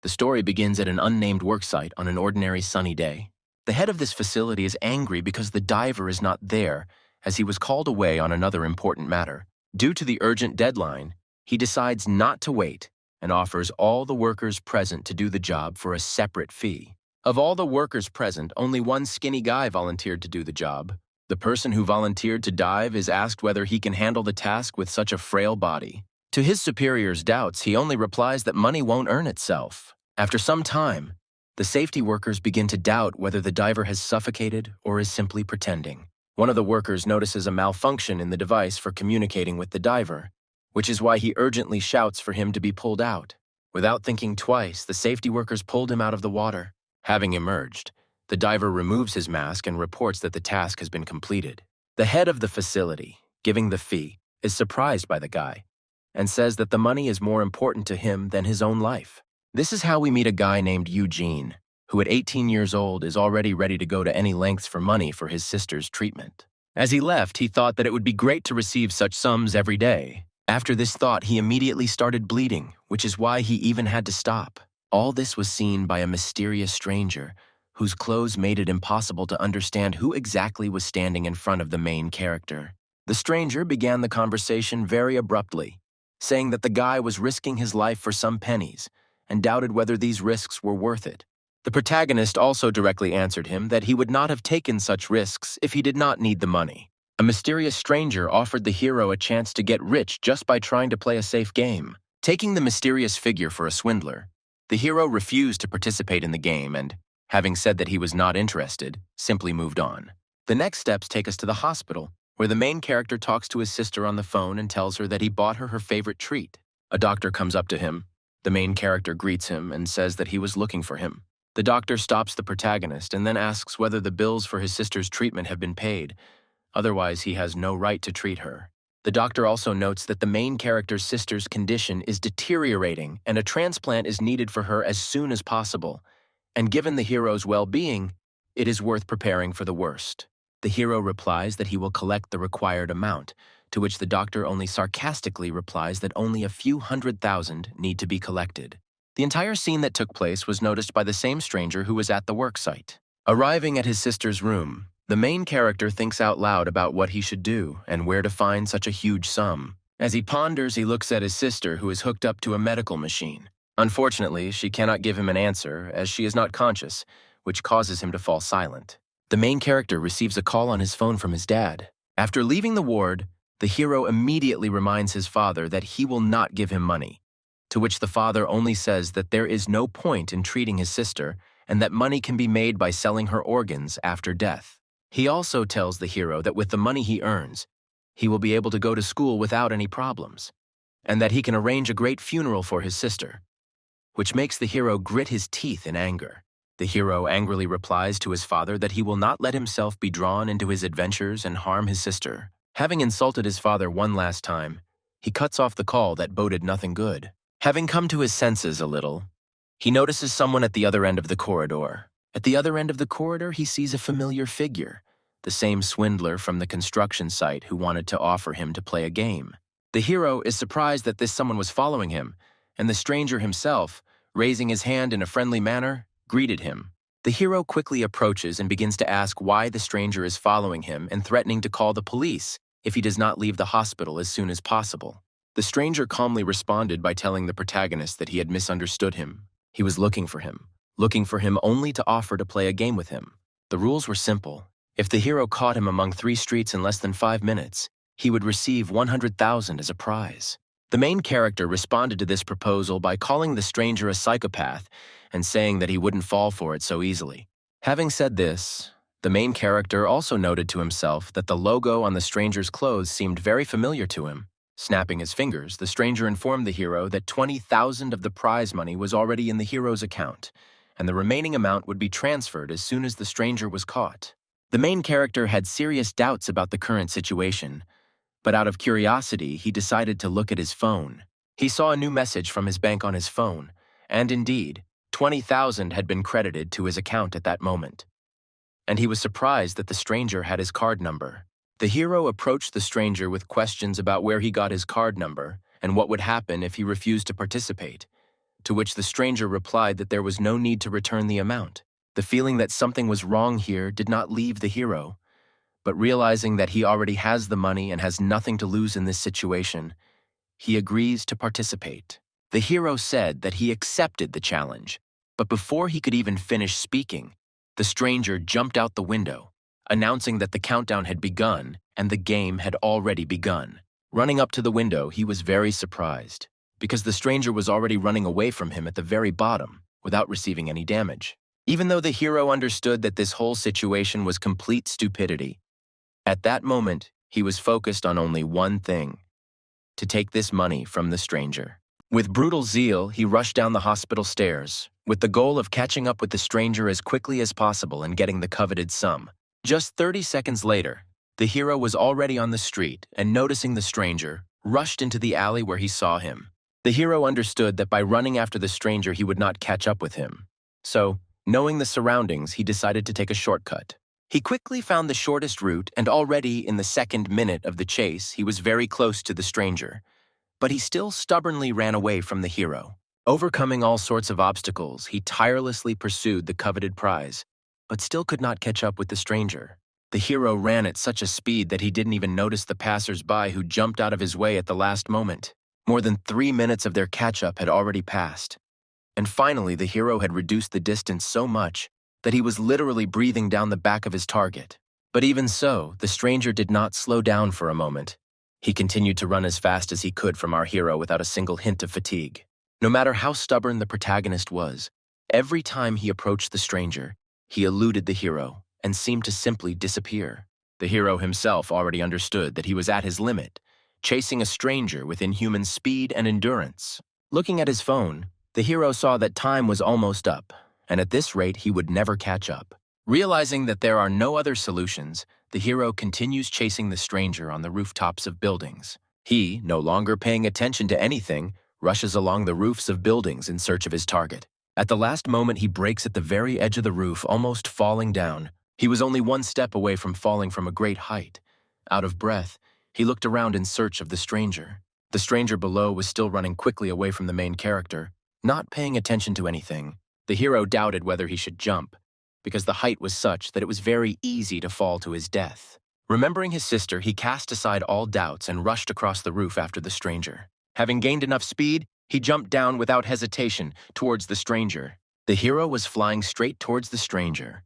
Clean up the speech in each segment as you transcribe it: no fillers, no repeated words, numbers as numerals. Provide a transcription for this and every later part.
The story begins at an unnamed worksite on an ordinary sunny day. The head of this facility is angry because the diver is not there, as he was called away on another important matter. Due to the urgent deadline, he decides not to wait and offers all the workers present to do the job for a separate fee. Of all the workers present, only one skinny guy volunteered to do the job. The person who volunteered to dive is asked whether he can handle the task with such a frail body. To his superior's doubts, he only replies that money won't earn itself. After some time, the safety workers begin to doubt whether the diver has suffocated or is simply pretending. One of the workers notices a malfunction in the device for communicating with the diver, which is why he urgently shouts for him to be pulled out. Without thinking twice, the safety workers pulled him out of the water. Having emerged, the diver removes his mask and reports that the task has been completed. The head of the facility, giving the fee, is surprised by the guy and says that the money is more important to him than his own life. This is how we meet a guy named Eugene, who at 18 years old is already ready to go to any lengths for money for his sister's treatment. As he left, he thought that it would be great to receive such sums every day. After this thought, he immediately started bleeding, which is why he even had to stop. All this was seen by a mysterious stranger, whose clothes made it impossible to understand who exactly was standing in front of the main character. The stranger began the conversation very abruptly, saying that the guy was risking his life for some pennies and doubted whether these risks were worth it. The protagonist also directly answered him that he would not have taken such risks if he did not need the money. A mysterious stranger offered the hero a chance to get rich just by trying to play a safe game. Taking the mysterious figure for a swindler, the hero refused to participate in the game and, having said that he was not interested, simply moved on. The next steps take us to the hospital, where the main character talks to his sister on the phone and tells her that he bought her favorite treat. A doctor comes up to him. The main character greets him and says that he was looking for him. The doctor stops the protagonist and then asks whether the bills for his sister's treatment have been paid. Otherwise, he has no right to treat her. The doctor also notes that the main character's sister's condition is deteriorating and a transplant is needed for her as soon as possible. And given the hero's well-being, it is worth preparing for the worst. The hero replies that he will collect the required amount, to which the doctor only sarcastically replies that only a few $100,000 need to be collected. The entire scene that took place was noticed by the same stranger who was at the worksite. Arriving at his sister's room, the main character thinks out loud about what he should do and where to find such a huge sum. As he ponders, he looks at his sister, who is hooked up to a medical machine. Unfortunately, she cannot give him an answer, as she is not conscious, which causes him to fall silent. The main character receives a call on his phone from his dad. After leaving the ward, the hero immediately reminds his father that he will not give him money, to which the father only says that there is no point in treating his sister and that money can be made by selling her organs after death. He also tells the hero that with the money he earns, he will be able to go to school without any problems, and that he can arrange a great funeral for his sister, which makes the hero grit his teeth in anger. The hero angrily replies to his father that he will not let himself be drawn into his adventures and harm his sister. Having insulted his father one last time, he cuts off the call that boded nothing good. Having come to his senses a little, he notices someone at the other end of the corridor. At the other end of the corridor, he sees a familiar figure, the same swindler from the construction site who wanted to offer him to play a game. The hero is surprised that this someone was following him, and the stranger himself, raising his hand in a friendly manner, greeted him. The hero quickly approaches and begins to ask why the stranger is following him and threatening to call the police if he does not leave the hospital as soon as possible. The stranger calmly responded by telling the protagonist that he had misunderstood him. He was looking for him only to offer to play a game with him. The rules were simple. If the hero caught him among 3 streets in less than 5 minutes, he would receive $100,000 as a prize. The main character responded to this proposal by calling the stranger a psychopath and saying that he wouldn't fall for it so easily. Having said this, the main character also noted to himself that the logo on the stranger's clothes seemed very familiar to him. Snapping his fingers, the stranger informed the hero that $20,000 of the prize money was already in the hero's account, and the remaining amount would be transferred as soon as the stranger was caught. The main character had serious doubts about the current situation, but out of curiosity, he decided to look at his phone. He saw a new message from his bank on his phone, and indeed, $20,000 had been credited to his account at that moment. And he was surprised that the stranger had his card number. The hero approached the stranger with questions about where he got his card number and what would happen if he refused to participate. to which the stranger replied that there was no need to return the amount. The feeling that something was wrong here did not leave the hero, but realizing that he already has the money and has nothing to lose in this situation, he agrees to participate. The hero said that he accepted the challenge, but before he could even finish speaking, the stranger jumped out the window, announcing that the countdown had begun and the game had already begun. Running up to the window, he was very surprised, because the stranger was already running away from him at the very bottom without receiving any damage. Even though the hero understood that this whole situation was complete stupidity, at that moment, he was focused on only one thing: to take this money from the stranger. With brutal zeal, he rushed down the hospital stairs, with the goal of catching up with the stranger as quickly as possible and getting the coveted sum. Just 30 seconds later, the hero was already on the street and, noticing the stranger, rushed into the alley where he saw him. The hero understood that by running after the stranger he would not catch up with him. So, knowing the surroundings, he decided to take a shortcut. He quickly found the shortest route, and already in the second minute of the chase, he was very close to the stranger. But he still stubbornly ran away from the hero. Overcoming all sorts of obstacles, he tirelessly pursued the coveted prize, but still could not catch up with the stranger. The hero ran at such a speed that he didn't even notice the passers-by who jumped out of his way at the last moment. More than 3 minutes of their catch-up had already passed. And finally, the hero had reduced the distance so much that he was literally breathing down the back of his target. But even so, the stranger did not slow down for a moment. He continued to run as fast as he could from our hero without a single hint of fatigue. No matter how stubborn the protagonist was, every time he approached the stranger, he eluded the hero and seemed to simply disappear. The hero himself already understood that he was at his limit, chasing a stranger with inhuman speed and endurance. Looking at his phone, the hero saw that time was almost up, and at this rate he would never catch up. Realizing that there are no other solutions, the hero continues chasing the stranger on the rooftops of buildings. He, no longer paying attention to anything, rushes along the roofs of buildings in search of his target. At the last moment, he breaks at the very edge of the roof, almost falling down. He was only one step away from falling from a great height. Out of breath, he looked around in search of the stranger. The stranger below was still running quickly away from the main character, not paying attention to anything. The hero doubted whether he should jump, because the height was such that it was very easy to fall to his death. Remembering his sister, he cast aside all doubts and rushed across the roof after the stranger. Having gained enough speed, he jumped down without hesitation towards the stranger. The hero was flying straight towards the stranger,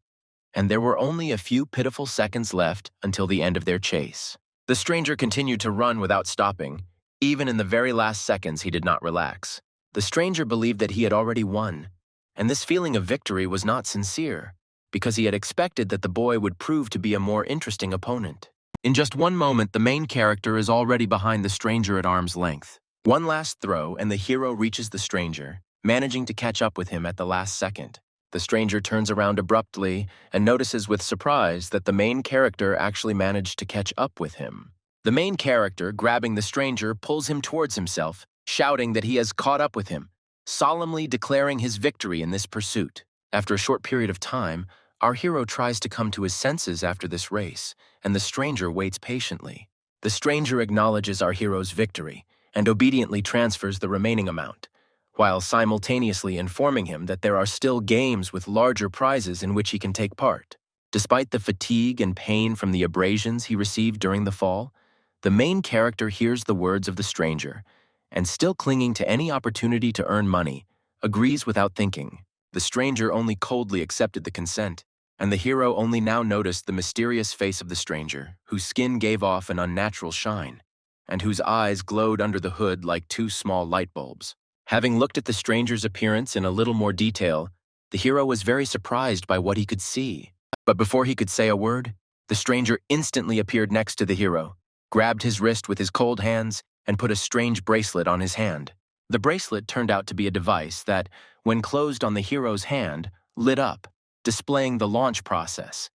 and there were only a few pitiful seconds left until the end of their chase. The stranger continued to run without stopping. Even in the very last seconds, he did not relax. The stranger believed that he had already won, and this feeling of victory was not sincere, because he had expected that the boy would prove to be a more interesting opponent. In just one moment, the main character is already behind the stranger at arm's length. One last throw, and the hero reaches the stranger, managing to catch up with him at the last second. The stranger turns around abruptly and notices with surprise that the main character actually managed to catch up with him. The main character, grabbing the stranger, pulls him towards himself, shouting that he has caught up with him, solemnly declaring his victory in this pursuit. After a short period of time, our hero tries to come to his senses after this race, and the stranger waits patiently. The stranger acknowledges our hero's victory and obediently transfers the remaining amount, while simultaneously informing him that there are still games with larger prizes in which he can take part. Despite the fatigue and pain from the abrasions he received during the fall, the main character hears the words of the stranger, and still clinging to any opportunity to earn money, agrees without thinking. The stranger only coldly accepted the consent, and the hero only now noticed the mysterious face of the stranger, whose skin gave off an unnatural shine, and whose eyes glowed under the hood like two small light bulbs. Having looked at the stranger's appearance in a little more detail, the hero was very surprised by what he could see. But before he could say a word, the stranger instantly appeared next to the hero, grabbed his wrist with his cold hands, and put a strange bracelet on his hand. The bracelet turned out to be a device that, when closed on the hero's hand, lit up, displaying the launch process,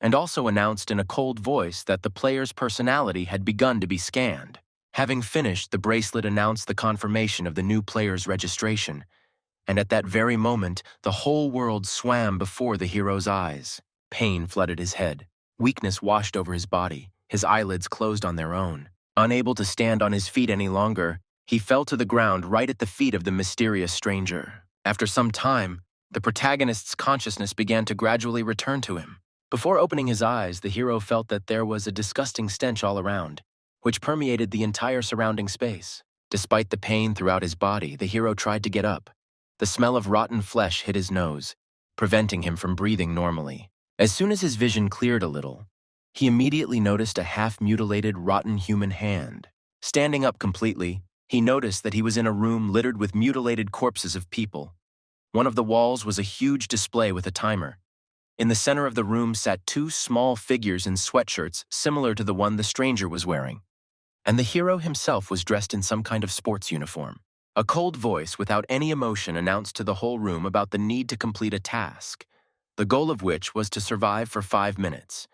and also announced in a cold voice that the player's personality had begun to be scanned. Having finished, the bracelet announced the confirmation of the new player's registration, and at that very moment, the whole world swam before the hero's eyes. Pain flooded his head. Weakness washed over his body. His eyelids closed on their own. Unable to stand on his feet any longer, He fell to the ground right at the feet of the mysterious stranger. After some time, the protagonist's consciousness began to gradually return to him. Before opening his eyes, the hero felt that there was a disgusting stench all around, which permeated the entire surrounding space. Despite the pain throughout his body, the hero tried to get up. The smell of rotten flesh hit his nose, preventing him from breathing normally. As soon as his vision cleared a little, he immediately noticed a half-mutilated, rotten human hand. Standing up completely, he noticed that he was in a room littered with mutilated corpses of people. One of the walls was a huge display with a timer. In the center of the room sat two small figures in sweatshirts similar to the one the stranger was wearing. And the hero himself was dressed in some kind of sports uniform. A cold voice without any emotion announced to the whole room about the need to complete a task, the goal of which was to survive for 5 minutes,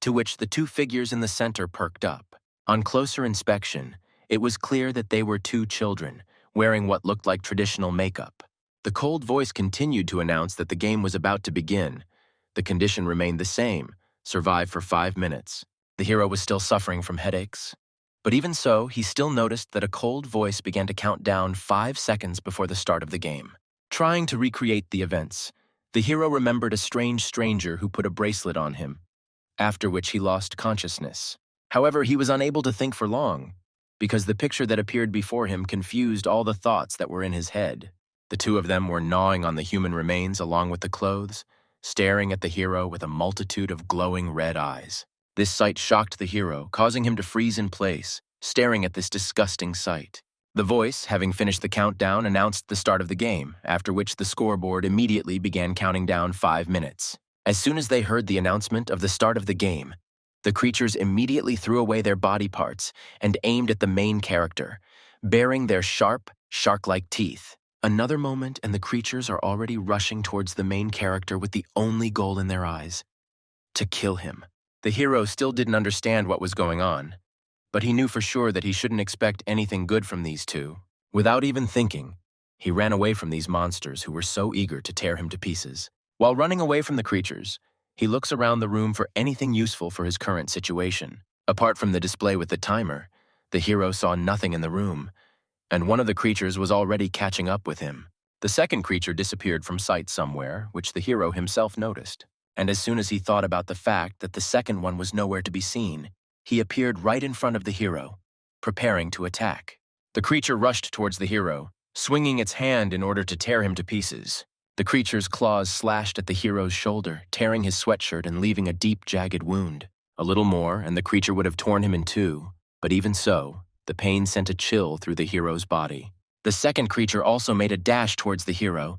to which the two figures in the center perked up. On closer inspection, it was clear that they were two children, wearing what looked like traditional makeup. The cold voice continued to announce that the game was about to begin. The condition remained the same: survive for 5 minutes. The hero was still suffering from headaches. But even so, he still noticed that a cold voice began to count down 5 seconds before the start of the game. Trying to recreate the events, the hero remembered a strange stranger who put a bracelet on him, after which he lost consciousness. However, he was unable to think for long, because the picture that appeared before him confused all the thoughts that were in his head. The two of them were gnawing on the human remains along with the clothes, staring at the hero with a multitude of glowing red eyes. This sight shocked the hero, causing him to freeze in place, staring at this disgusting sight. The voice, having finished the countdown, announced the start of the game, after which the scoreboard immediately began counting down 5 minutes. As soon as they heard the announcement of the start of the game, the creatures immediately threw away their body parts and aimed at the main character, baring their sharp, shark-like teeth. Another moment and the creatures are already rushing towards the main character with the only goal in their eyes: to kill him. The hero still didn't understand what was going on, but he knew for sure that he shouldn't expect anything good from these two. Without even thinking, he ran away from these monsters who were so eager to tear him to pieces. While running away from the creatures, he looks around the room for anything useful for his current situation. Apart from the display with the timer, the hero saw nothing in the room, and one of the creatures was already catching up with him. The second creature disappeared from sight somewhere, which the hero himself noticed. And as soon as he thought about the fact that the second one was nowhere to be seen, he appeared right in front of the hero, preparing to attack. The creature rushed towards the hero, swinging its hand in order to tear him to pieces. The creature's claws slashed at the hero's shoulder, tearing his sweatshirt and leaving a deep, jagged wound. A little more, and the creature would have torn him in two, but even so, the pain sent a chill through the hero's body. The second creature also made a dash towards the hero,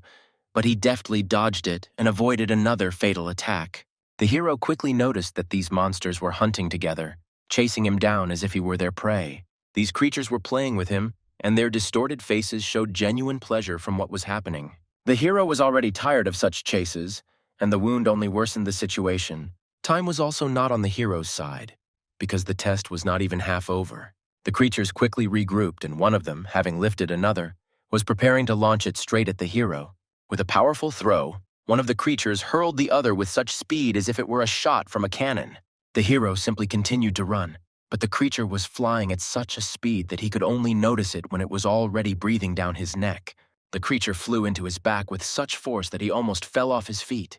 but he deftly dodged it and avoided another fatal attack. The hero quickly noticed that these monsters were hunting together, chasing him down as if he were their prey. These creatures were playing with him, and their distorted faces showed genuine pleasure from what was happening. The hero was already tired of such chases, and the wound only worsened the situation. Time was also not on the hero's side, because the test was not even half over. The creatures quickly regrouped, and one of them, having lifted another, was preparing to launch it straight at the hero. With a powerful throw, one of the creatures hurled the other with such speed as if it were a shot from a cannon. The hero simply continued to run, but the creature was flying at such a speed that he could only notice it when it was already breathing down his neck. The creature flew into his back with such force that he almost fell off his feet.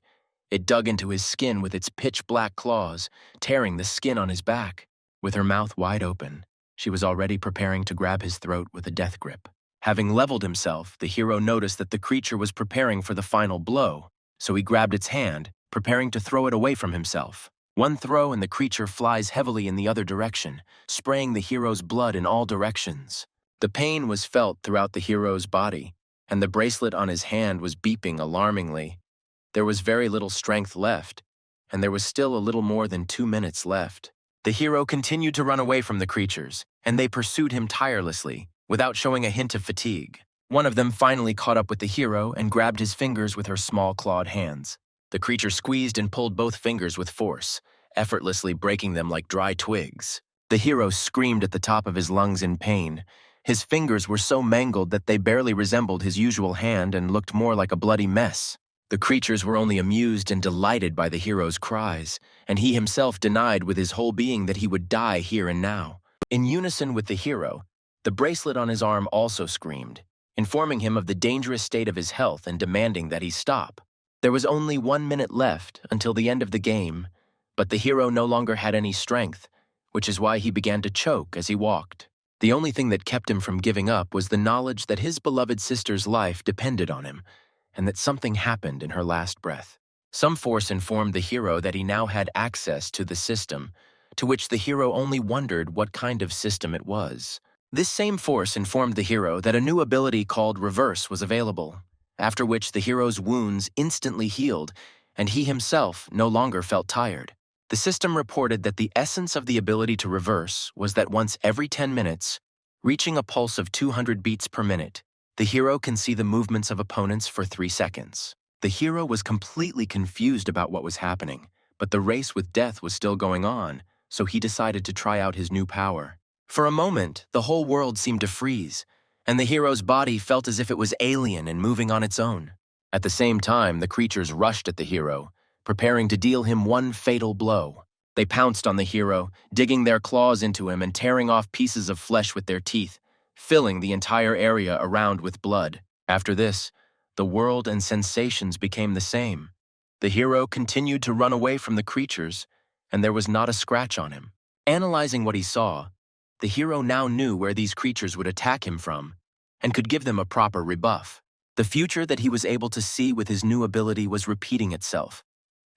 It dug into his skin with its pitch-black claws, tearing the skin on his back. With her mouth wide open, she was already preparing to grab his throat with a death grip. Having leveled himself, the hero noticed that the creature was preparing for the final blow, so he grabbed its hand, preparing to throw it away from himself. One throw and the creature flies heavily in the other direction, spraying the hero's blood in all directions. The pain was felt throughout the hero's body, and the bracelet on his hand was beeping alarmingly. There was very little strength left, and there was still a little more than 2 minutes left. The hero continued to run away from the creatures, and they pursued him tirelessly, without showing a hint of fatigue. One of them finally caught up with the hero and grabbed his fingers with her small clawed hands. The creature squeezed and pulled both fingers with force, effortlessly breaking them like dry twigs. The hero screamed at the top of his lungs in pain. His fingers were so mangled that they barely resembled his usual hand and looked more like a bloody mess. The creatures were only amused and delighted by the hero's cries, and he himself denied with his whole being that he would die here and now. In unison with the hero, The bracelet on his arm also screamed, informing him of the dangerous state of his health and demanding that he stop. There was only 1 minute left until the end of the game, but the hero no longer had any strength, which is why he began to choke as he walked. The only thing that kept him from giving up was the knowledge that his beloved sister's life depended on him, and that something happened in her last breath. Some force informed the hero that he now had access to the system, to which the hero only wondered what kind of system it was. This same force informed the hero that a new ability called Reverse was available, after which the hero's wounds instantly healed, and he himself no longer felt tired. The system reported that the essence of the ability to reverse was that once every 10 minutes, reaching a pulse of 200 beats per minute, the hero can see the movements of opponents for 3 seconds. The hero was completely confused about what was happening, but the race with death was still going on, so he decided to try out his new power. For a moment, the whole world seemed to freeze, and the hero's body felt as if it was alien and moving on its own. At the same time, the creatures rushed at the hero, preparing to deal him one fatal blow. They pounced on the hero, digging their claws into him and tearing off pieces of flesh with their teeth, filling the entire area around with blood. After this, the world and sensations became the same. The hero continued to run away from the creatures, and there was not a scratch on him. Analyzing what he saw, the hero now knew where these creatures would attack him from, and could give them a proper rebuff. The future that he was able to see with his new ability was repeating itself,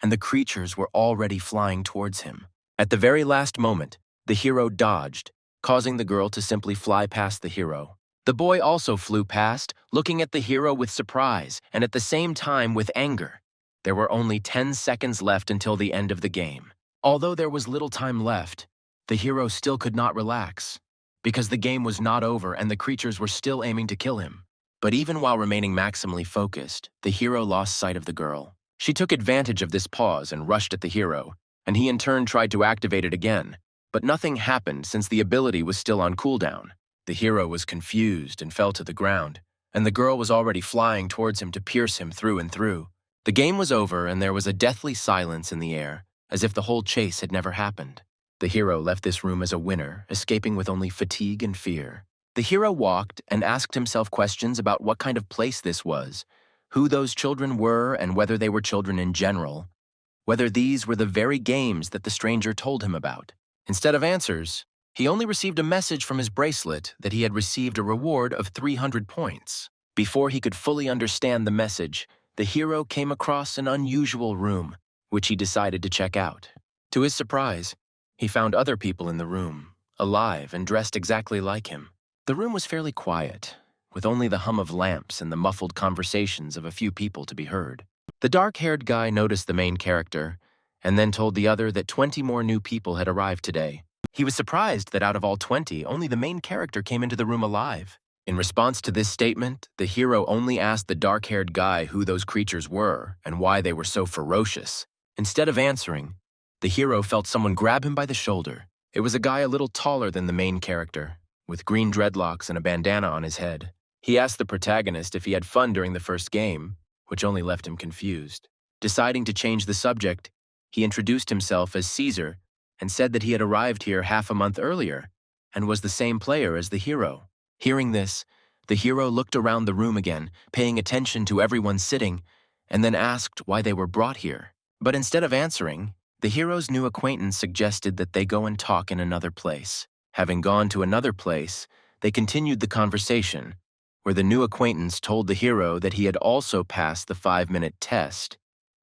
and the creatures were already flying towards him. At the very last moment, the hero dodged, causing the girl to simply fly past the hero. The boy also flew past, looking at the hero with surprise and at the same time with anger. There were only 10 seconds left until the end of the game. Although there was little time left, the hero still could not relax, because the game was not over and the creatures were still aiming to kill him. But even while remaining maximally focused, the hero lost sight of the girl. She took advantage of this pause and rushed at the hero, and he in turn tried to activate it again, but nothing happened since the ability was still on cooldown. The hero was confused and fell to the ground, and the girl was already flying towards him to pierce him through and through. The game was over and there was a deathly silence in the air, as if the whole chase had never happened. The hero left this room as a winner, escaping with only fatigue and fear. The hero walked and asked himself questions about what kind of place this was, who those children were and whether they were children in general, whether these were the very games that the stranger told him about. Instead of answers, he only received a message from his bracelet that he had received a reward of 300 points. Before he could fully understand the message, the hero came across an unusual room, which he decided to check out. To his surprise, he found other people in the room, alive and dressed exactly like him. The room was fairly quiet, with only the hum of lamps and the muffled conversations of a few people to be heard. The dark-haired guy noticed the main character, and then told the other that 20 more new people had arrived today. He was surprised that out of all 20, only the main character came into the room alive. In response to this statement, the hero only asked the dark-haired guy who those creatures were and why they were so ferocious. Instead of answering, the hero felt someone grab him by the shoulder. It was a guy a little taller than the main character, with green dreadlocks and a bandana on his head. He asked the protagonist if he had fun during the first game, which only left him confused. Deciding to change the subject, he introduced himself as Caesar and said that he had arrived here half a month earlier and was the same player as the hero. Hearing this, the hero looked around the room again, paying attention to everyone sitting, and then asked why they were brought here. But instead of answering, the hero's new acquaintance suggested that they go and talk in another place. Having gone to another place, they continued the conversation, where the new acquaintance told the hero that he had also passed the 5-minute test,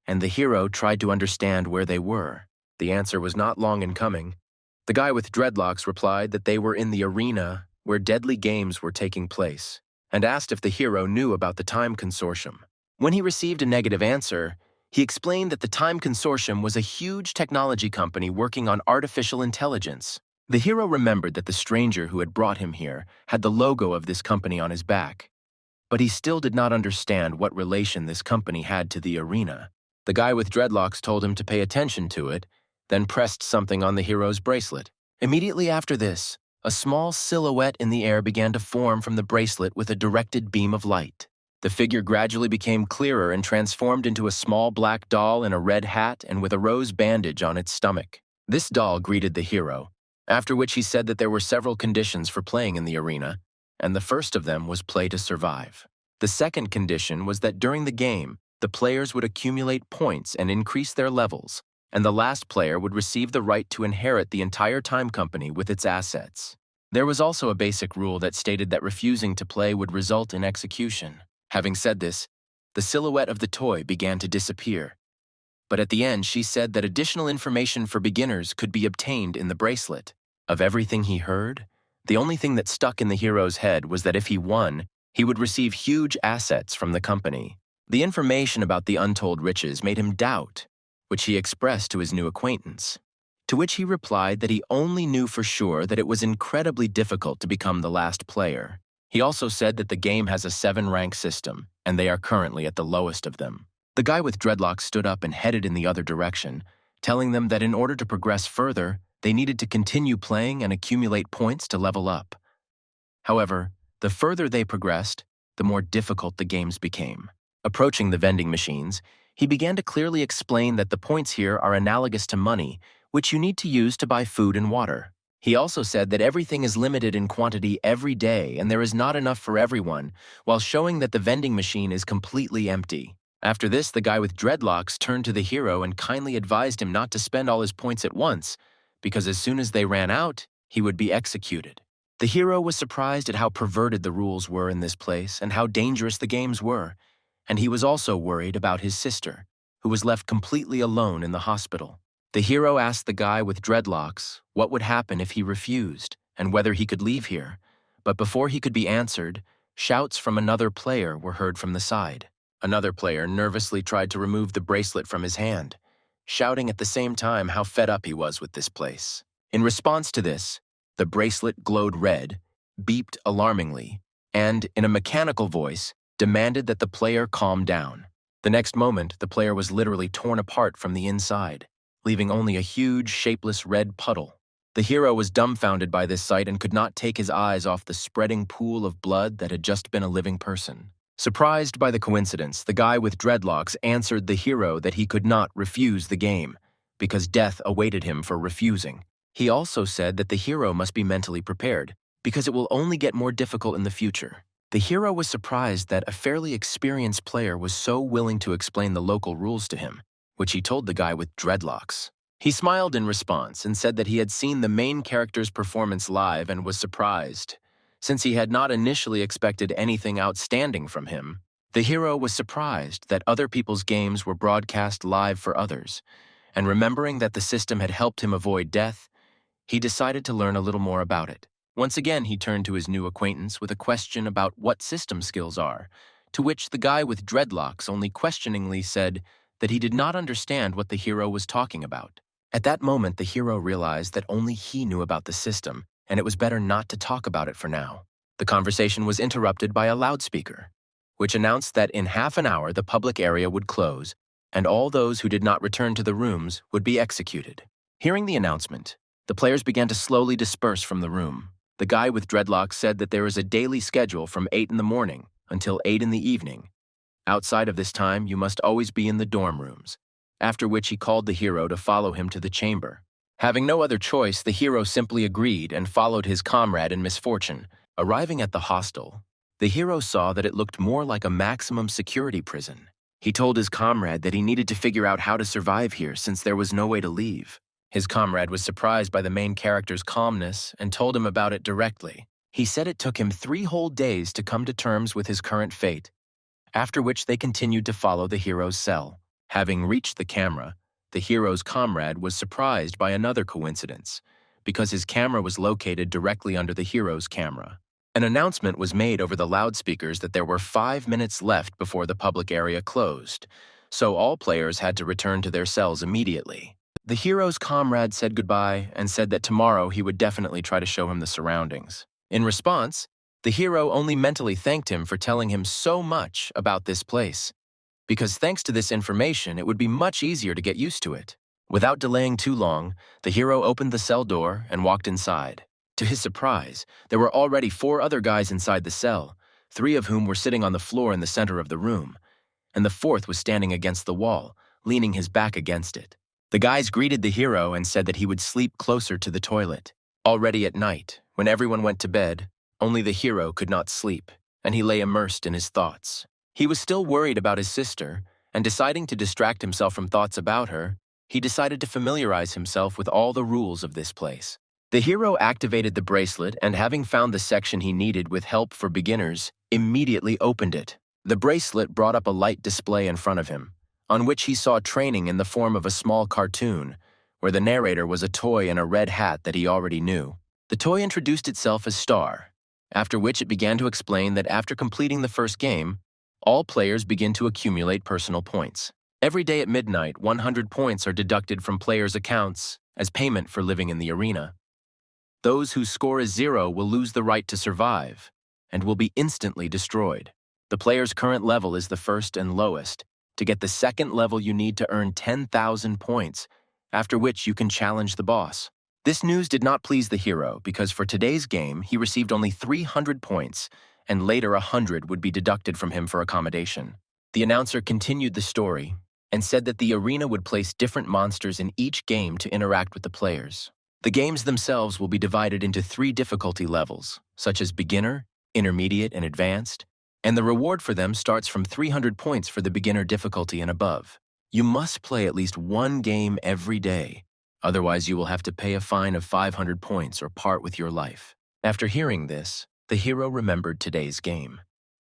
and the hero tried to understand where they were. The answer was not long in coming. The guy with dreadlocks replied that they were in the arena where deadly games were taking place, and asked if the hero knew about the Time Consortium. When he received a negative answer, he explained that the Time Consortium was a huge technology company working on artificial intelligence. The hero remembered that the stranger who had brought him here had the logo of this company on his back, but he still did not understand what relation this company had to the arena. The guy with dreadlocks told him to pay attention to it, then pressed something on the hero's bracelet. Immediately after this, a small silhouette in the air began to form from the bracelet with a directed beam of light. The figure gradually became clearer and transformed into a small black doll in a red hat and with a rose bandage on its stomach. This doll greeted the hero, After which he said that there were several conditions for playing in the arena, and the first of them was play to survive. The second condition was that during the game, the players would accumulate points and increase their levels, and the last player would receive the right to inherit the entire time company with its assets. There was also a basic rule that stated that refusing to play would result in execution. Having said this, the silhouette of the toy began to disappear. But at the end, she said that additional information for beginners could be obtained in the bracelet. Of everything he heard, the only thing that stuck in the hero's head was that if he won, he would receive huge assets from the company. The information about the untold riches made him doubt, which he expressed to his new acquaintance. To which he replied that he only knew for sure that it was incredibly difficult to become the last player. He also said that the game has a 7-rank system, and they are currently at the lowest of them. The guy with dreadlocks stood up and headed in the other direction, telling them that in order to progress further, they needed to continue playing and accumulate points to level up. However, the further they progressed, the more difficult the games became. Approaching the vending machines, he began to clearly explain that the points here are analogous to money, which you need to use to buy food and water. He also said that everything is limited in quantity every day and there is not enough for everyone, while showing that the vending machine is completely empty. After this, the guy with dreadlocks turned to the hero and kindly advised him not to spend all his points at once, because as soon as they ran out, he would be executed. The hero was surprised at how perverted the rules were in this place and how dangerous the games were, and he was also worried about his sister, who was left completely alone in the hospital. The hero asked the guy with dreadlocks what would happen if he refused and whether he could leave here, but before he could be answered, shouts from another player were heard from the side. Another player nervously tried to remove the bracelet from his hand, shouting at the same time how fed up he was with this place. In response to this, the bracelet glowed red, beeped alarmingly, and, in a mechanical voice, demanded that the player calm down. The next moment, the player was literally torn apart from the inside, leaving only a huge, shapeless red puddle. The hero was dumbfounded by this sight and could not take his eyes off the spreading pool of blood that had just been a living person. Surprised by the coincidence, the guy with dreadlocks answered the hero that he could not refuse the game, because death awaited him for refusing. He also said that the hero must be mentally prepared, because it will only get more difficult in the future. The hero was surprised that a fairly experienced player was so willing to explain the local rules to him, which he told the guy with dreadlocks. He smiled in response and said that he had seen the main character's performance live and was surprised. Since he had not initially expected anything outstanding from him, the hero was surprised that other people's games were broadcast live for others, and remembering that the system had helped him avoid death, he decided to learn a little more about it. Once again, he turned to his new acquaintance with a question about what system skills are, to which the guy with dreadlocks only questioningly said that he did not understand what the hero was talking about. At that moment, the hero realized that only he knew about the system, and it was better not to talk about it for now. The conversation was interrupted by a loudspeaker, which announced that in half an hour the public area would close, and all those who did not return to the rooms would be executed. Hearing the announcement, the players began to slowly disperse from the room. The guy with dreadlocks said that there is a daily schedule from 8 in the morning until 8 in the evening. Outside of this time, you must always be in the dorm rooms, after which he called the hero to follow him to the chamber. Having no other choice, the hero simply agreed and followed his comrade in misfortune. Arriving at the hostel, the hero saw that it looked more like a maximum security prison. He told his comrade that he needed to figure out how to survive here since there was no way to leave. His comrade was surprised by the main character's calmness and told him about it directly. He said it took him 3 whole days to come to terms with his current fate, after which they continued to follow the hero's cell. Having reached the camera, the hero's comrade was surprised by another coincidence, because his camera was located directly under the hero's camera. An announcement was made over the loudspeakers that there were 5 minutes left before the public area closed, so all players had to return to their cells immediately. The hero's comrade said goodbye and said that tomorrow he would definitely try to show him the surroundings. In response, the hero only mentally thanked him for telling him so much about this place, because thanks to this information, it would be much easier to get used to it. Without delaying too long, the hero opened the cell door and walked inside. To his surprise, there were already 4 other guys inside the cell, 3 of whom were sitting on the floor in the center of the room, and the 4th was standing against the wall, leaning his back against it. The guys greeted the hero and said that he would sleep closer to the toilet. Already at night, when everyone went to bed, only the hero could not sleep, and he lay immersed in his thoughts. He was still worried about his sister, and deciding to distract himself from thoughts about her, he decided to familiarize himself with all the rules of this place. The hero activated the bracelet and, having found the section he needed with help for beginners, immediately opened it. The bracelet brought up a light display in front of him, on which he saw training in the form of a small cartoon, where the narrator was a toy in a red hat that he already knew. The toy introduced itself as Star, after which it began to explain that after completing the first game, all players begin to accumulate personal points. Every day at midnight, 100 points are deducted from players' accounts as payment for living in the arena. Those whose score is 0 will lose the right to survive and will be instantly destroyed. The player's current level is the first and lowest. To get the second level, you need to earn 10,000 points, after which you can challenge the boss. This news did not please the hero because for today's game, he received only 300 points, and later 100 would be deducted from him for accommodation. The announcer continued the story and said that the arena would place different monsters in each game to interact with the players. The games themselves will be divided into 3 difficulty levels, such as beginner, intermediate, and advanced, and the reward for them starts from 300 points for the beginner difficulty and above. You must play at least 1 game every day, otherwise you will have to pay a fine of 500 points or part with your life. After hearing this, the hero remembered today's game.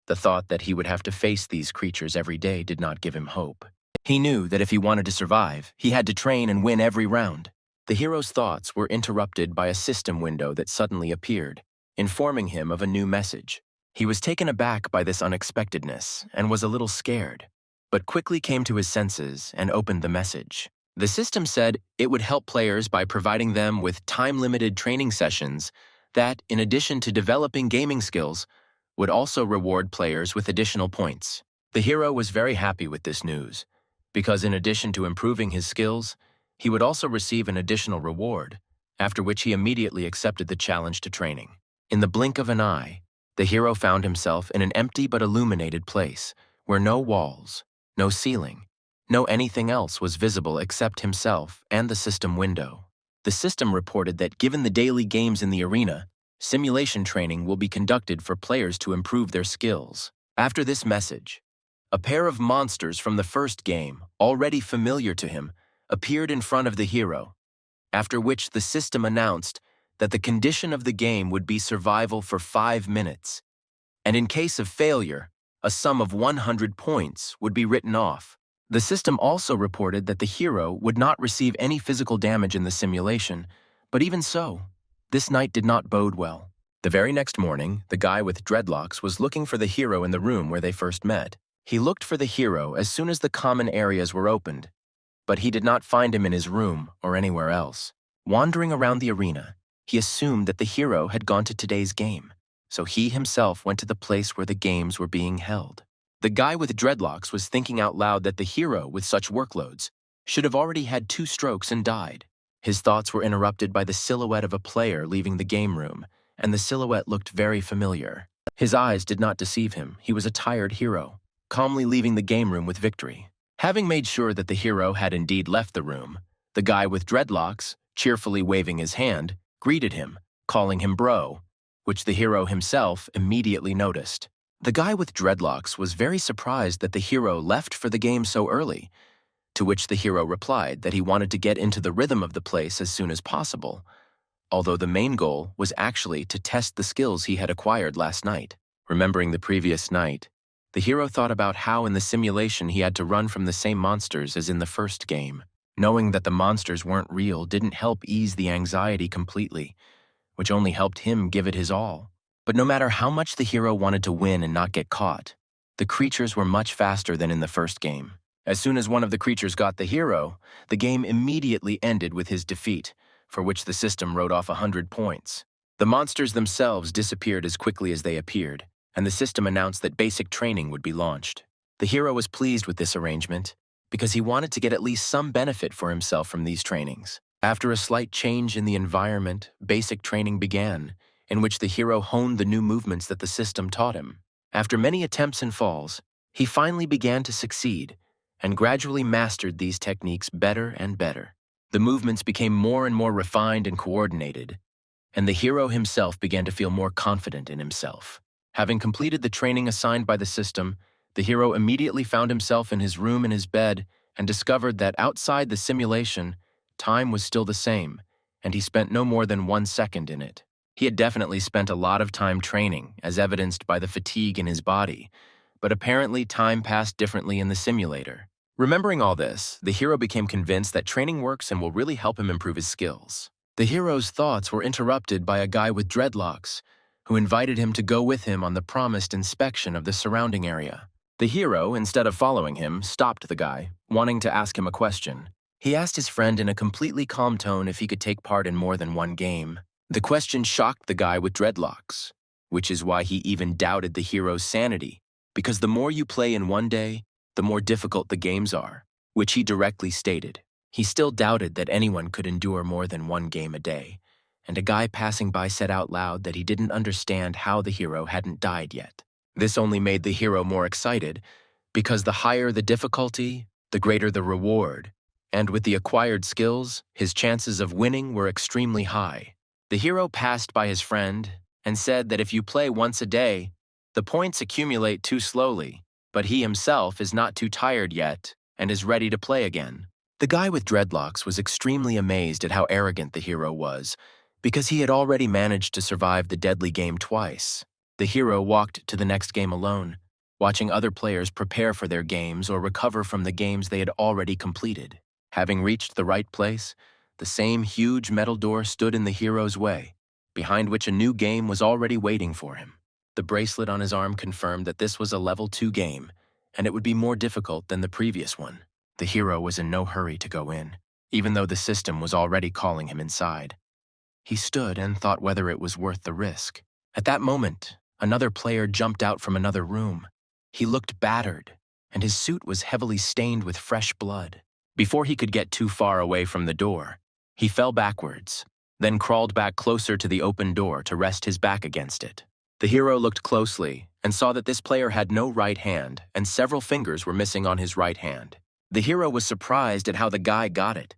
The thought that he would have to face these creatures every day did not give him hope. He knew that if he wanted to survive, he had to train and win every round. The hero's thoughts were interrupted by a system window that suddenly appeared, informing him of a new message. He was taken aback by this unexpectedness and was a little scared, but quickly came to his senses and opened the message. The system said it would help players by providing them with time-limited training sessions that, in addition to developing gaming skills, would also reward players with additional points. The hero was very happy with this news, because in addition to improving his skills, he would also receive an additional reward, after which he immediately accepted the challenge to training. In the blink of an eye, the hero found himself in an empty but illuminated place, where no walls, no ceiling, no anything else was visible except himself and the system window. The system reported that given the daily games in the arena, simulation training will be conducted for players to improve their skills. After this message, a pair of monsters from the first game, already familiar to him, appeared in front of the hero, after which the system announced that the condition of the game would be survival for 5 minutes, and in case of failure, a sum of 100 points would be written off. The system also reported that the hero would not receive any physical damage in the simulation, but even so, this night did not bode well. The very next morning, the guy with dreadlocks was looking for the hero in the room where they first met. He looked for the hero as soon as the common areas were opened, but he did not find him in his room or anywhere else. Wandering around the arena, he assumed that the hero had gone to today's game, so he himself went to the place where the games were being held. The guy with dreadlocks was thinking out loud that the hero with such workloads should have already had 2 strokes and died. His thoughts were interrupted by the silhouette of a player leaving the game room, and the silhouette looked very familiar. His eyes did not deceive him. He was a tired hero, calmly leaving the game room with victory. Having made sure that the hero had indeed left the room, the guy with dreadlocks, cheerfully waving his hand, greeted him, calling him bro, which the hero himself immediately noticed. The guy with dreadlocks was very surprised that the hero left for the game so early, to which the hero replied that he wanted to get into the rhythm of the place as soon as possible, although the main goal was actually to test the skills he had acquired last night. Remembering the previous night, the hero thought about how in the simulation he had to run from the same monsters as in the first game. Knowing that the monsters weren't real didn't help ease the anxiety completely, which only helped him give it his all. But no matter how much the hero wanted to win and not get caught, the creatures were much faster than in the first game. As soon as one of the creatures got the hero, the game immediately ended with his defeat, for which the system wrote off 100 points. The monsters themselves disappeared as quickly as they appeared, and the system announced that basic training would be launched. The hero was pleased with this arrangement, because he wanted to get at least some benefit for himself from these trainings. After a slight change in the environment, basic training began, in which the hero honed the new movements that the system taught him. After many attempts and falls, he finally began to succeed, and gradually mastered these techniques better and better. The movements became more and more refined and coordinated, and the hero himself began to feel more confident in himself. Having completed the training assigned by the system, the hero immediately found himself in his room in his bed and discovered that outside the simulation, time was still the same, and he spent no more than 1 second in it. He had definitely spent a lot of time training, as evidenced by the fatigue in his body, but apparently time passed differently in the simulator. Remembering all this, the hero became convinced that training works and will really help him improve his skills. The hero's thoughts were interrupted by a guy with dreadlocks, who invited him to go with him on the promised inspection of the surrounding area. The hero, instead of following him, stopped the guy, wanting to ask him a question. He asked his friend in a completely calm tone if he could take part in more than one game. The question shocked the guy with dreadlocks, which is why he even doubted the hero's sanity, because the more you play in one day, the more difficult the games are, which he directly stated. He still doubted that anyone could endure more than one game a day, and a guy passing by said out loud that he didn't understand how the hero hadn't died yet. This only made the hero more excited, because the higher the difficulty, the greater the reward, and with the acquired skills, his chances of winning were extremely high. The hero passed by his friend and said that if you play once a day, the points accumulate too slowly, but he himself is not too tired yet and is ready to play again. The guy with dreadlocks was extremely amazed at how arrogant the hero was, because he had already managed to survive the deadly game twice. The hero walked to the next game alone, watching other players prepare for their games or recover from the games they had already completed. Having reached the right place, the same huge metal door stood in the hero's way, behind which a new game was already waiting for him. The bracelet on his arm confirmed that this was a level 2 game, and it would be more difficult than the previous one. The hero was in no hurry to go in, even though the system was already calling him inside. He stood and thought whether it was worth the risk. At that moment, another player jumped out from another room. He looked battered, and his suit was heavily stained with fresh blood. Before he could get too far away from the door, he fell backwards, then crawled back closer to the open door to rest his back against it. The hero looked closely and saw that this player had no right hand and several fingers were missing on his right hand. The hero was surprised at how the guy got it,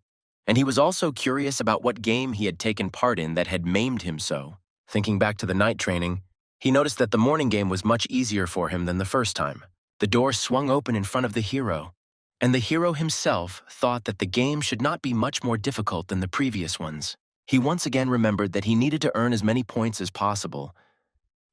and he was also curious about what game he had taken part in that had maimed him so. Thinking back to the night training, he noticed that the morning game was much easier for him than the first time. The door swung open in front of the hero, and the hero himself thought that the game should not be much more difficult than the previous ones. He once again remembered that he needed to earn as many points as possible,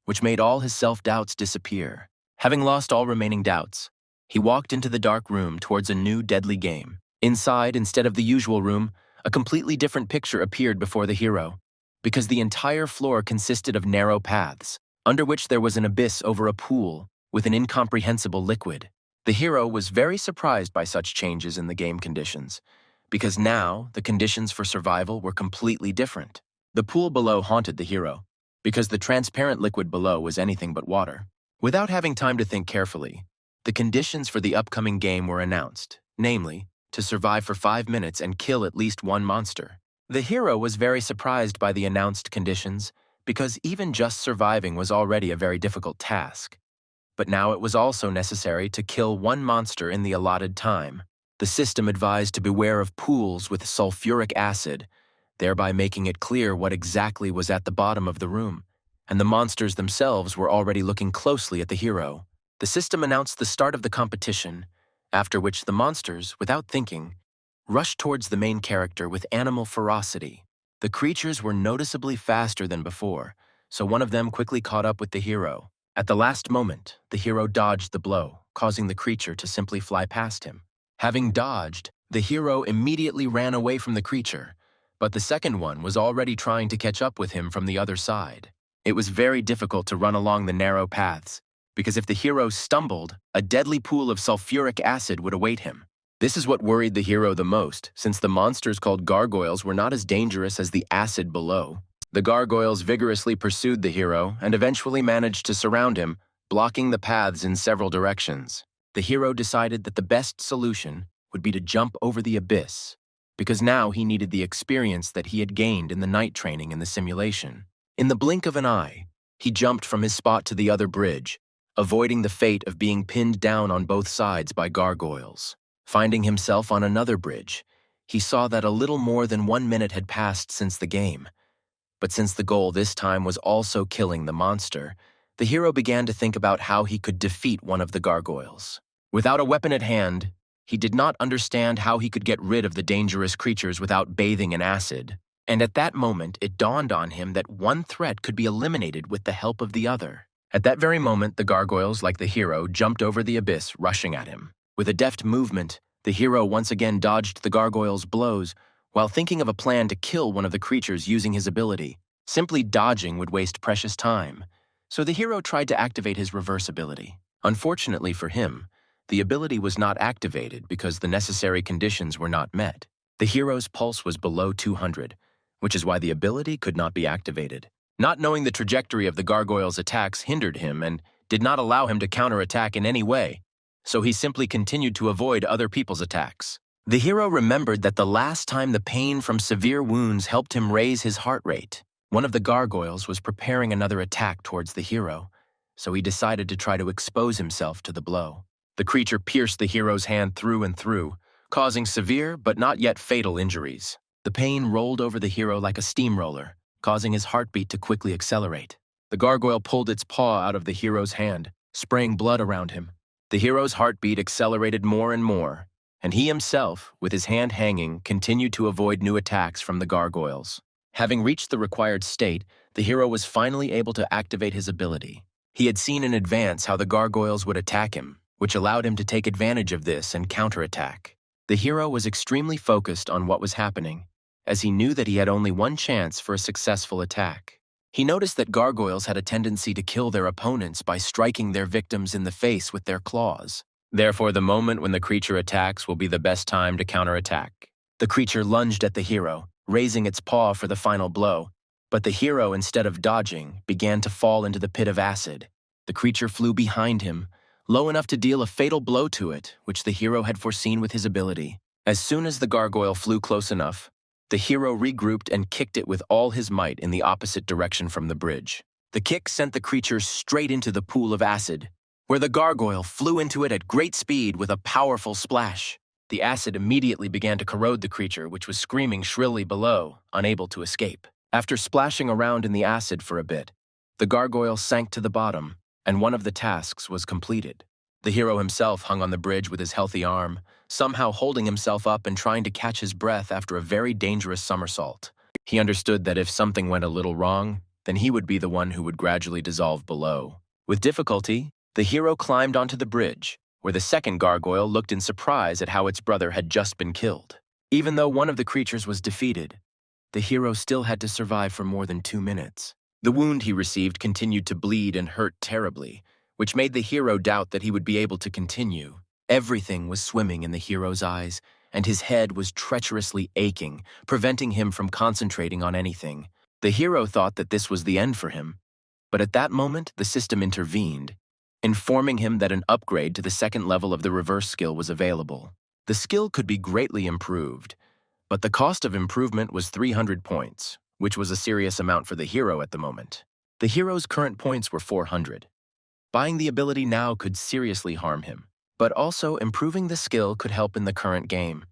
which made all his self-doubts disappear. Having lost all remaining doubts, he walked into the dark room towards a new deadly game. Inside, instead of the usual room, a completely different picture appeared before the hero, because the entire floor consisted of narrow paths, under which there was an abyss over a pool with an incomprehensible liquid. The hero was very surprised by such changes in the game conditions, because now the conditions for survival were completely different. The pool below haunted the hero, because the transparent liquid below was anything but water. Without having time to think carefully, the conditions for the upcoming game were announced, namely, to survive for 5 minutes and kill at least one monster. The hero was very surprised by the announced conditions, because even just surviving was already a very difficult task. But now it was also necessary to kill one monster in the allotted time. The system advised to beware of pools with sulfuric acid, thereby making it clear what exactly was at the bottom of the room, and the monsters themselves were already looking closely at the hero. The system announced the start of the competition, after which the monsters, without thinking, rushed towards the main character with animal ferocity. The creatures were noticeably faster than before, so one of them quickly caught up with the hero. At the last moment, the hero dodged the blow, causing the creature to simply fly past him. Having dodged, the hero immediately ran away from the creature, but the second one was already trying to catch up with him from the other side. It was very difficult to run along the narrow paths, because if the hero stumbled, a deadly pool of sulfuric acid would await him. This is what worried the hero the most, since the monsters called gargoyles were not as dangerous as the acid below. The gargoyles vigorously pursued the hero and eventually managed to surround him, blocking the paths in several directions. The hero decided that the best solution would be to jump over the abyss, because now he needed the experience that he had gained in the night training in the simulation. In the blink of an eye, he jumped from his spot to the other bridge, avoiding the fate of being pinned down on both sides by gargoyles. Finding himself on another bridge, he saw that a little more than 1 minute had passed since the game, But since the goal this time was also killing the monster, the hero began to think about how he could defeat one of the gargoyles. Without a weapon at hand, he did not understand how he could get rid of the dangerous creatures without bathing in acid. And at that moment, it dawned on him that one threat could be eliminated with the help of the other. At that very moment, the gargoyles, like the hero, jumped over the abyss, rushing at him. With a deft movement, the hero once again dodged the gargoyles' blows while thinking of a plan to kill one of the creatures using his ability. Simply dodging would waste precious time, so the hero tried to activate his reverse ability. Unfortunately for him, the ability was not activated because the necessary conditions were not met. The hero's pulse was below 200, which is why the ability could not be activated. Not knowing the trajectory of the gargoyle's attacks hindered him and did not allow him to counterattack in any way, so he simply continued to avoid other people's attacks. The hero remembered that the last time the pain from severe wounds helped him raise his heart rate, one of the gargoyles was preparing another attack towards the hero, so he decided to try to expose himself to the blow. The creature pierced the hero's hand through and through, causing severe but not yet fatal injuries. The pain rolled over the hero like a steamroller, causing his heartbeat to quickly accelerate. The gargoyle pulled its paw out of the hero's hand, spraying blood around him. The hero's heartbeat accelerated more and more, and he himself, with his hand hanging, continued to avoid new attacks from the gargoyles. Having reached the required state, the hero was finally able to activate his ability. He had seen in advance how the gargoyles would attack him, which allowed him to take advantage of this and counterattack. The hero was extremely focused on what was happening, as he knew that he had only one chance for a successful attack. He noticed that gargoyles had a tendency to kill their opponents by striking their victims in the face with their claws. Therefore, the moment when the creature attacks will be the best time to counterattack. The creature lunged at the hero, raising its paw for the final blow, but the hero, instead of dodging, began to fall into the pit of acid. The creature flew behind him, low enough to deal a fatal blow to it, which the hero had foreseen with his ability. As soon as the gargoyle flew close enough, the hero regrouped and kicked it with all his might in the opposite direction from the bridge. The kick sent the creature straight into the pool of acid, where the gargoyle flew into it at great speed with a powerful splash. The acid immediately began to corrode the creature, which was screaming shrilly below, unable to escape. After splashing around in the acid for a bit, the gargoyle sank to the bottom, and one of the tasks was completed. The hero himself hung on the bridge with his healthy arm, somehow holding himself up and trying to catch his breath after a very dangerous somersault. He understood that if something went a little wrong, then he would be the one who would gradually dissolve below. With difficulty, the hero climbed onto the bridge, where the second gargoyle looked in surprise at how its brother had just been killed. Even though one of the creatures was defeated, the hero still had to survive for more than 2 minutes. The wound he received continued to bleed and hurt terribly, which made the hero doubt that he would be able to continue. Everything was swimming in the hero's eyes, and his head was treacherously aching, preventing him from concentrating on anything. The hero thought that this was the end for him, but at that moment the system intervened, informing him that an upgrade to the second level of the reverse skill was available. The skill could be greatly improved, but the cost of improvement was 300 points, which was a serious amount for the hero at the moment. The hero's current points were 400. Buying the ability now could seriously harm him, but also improving the skill could help in the current game.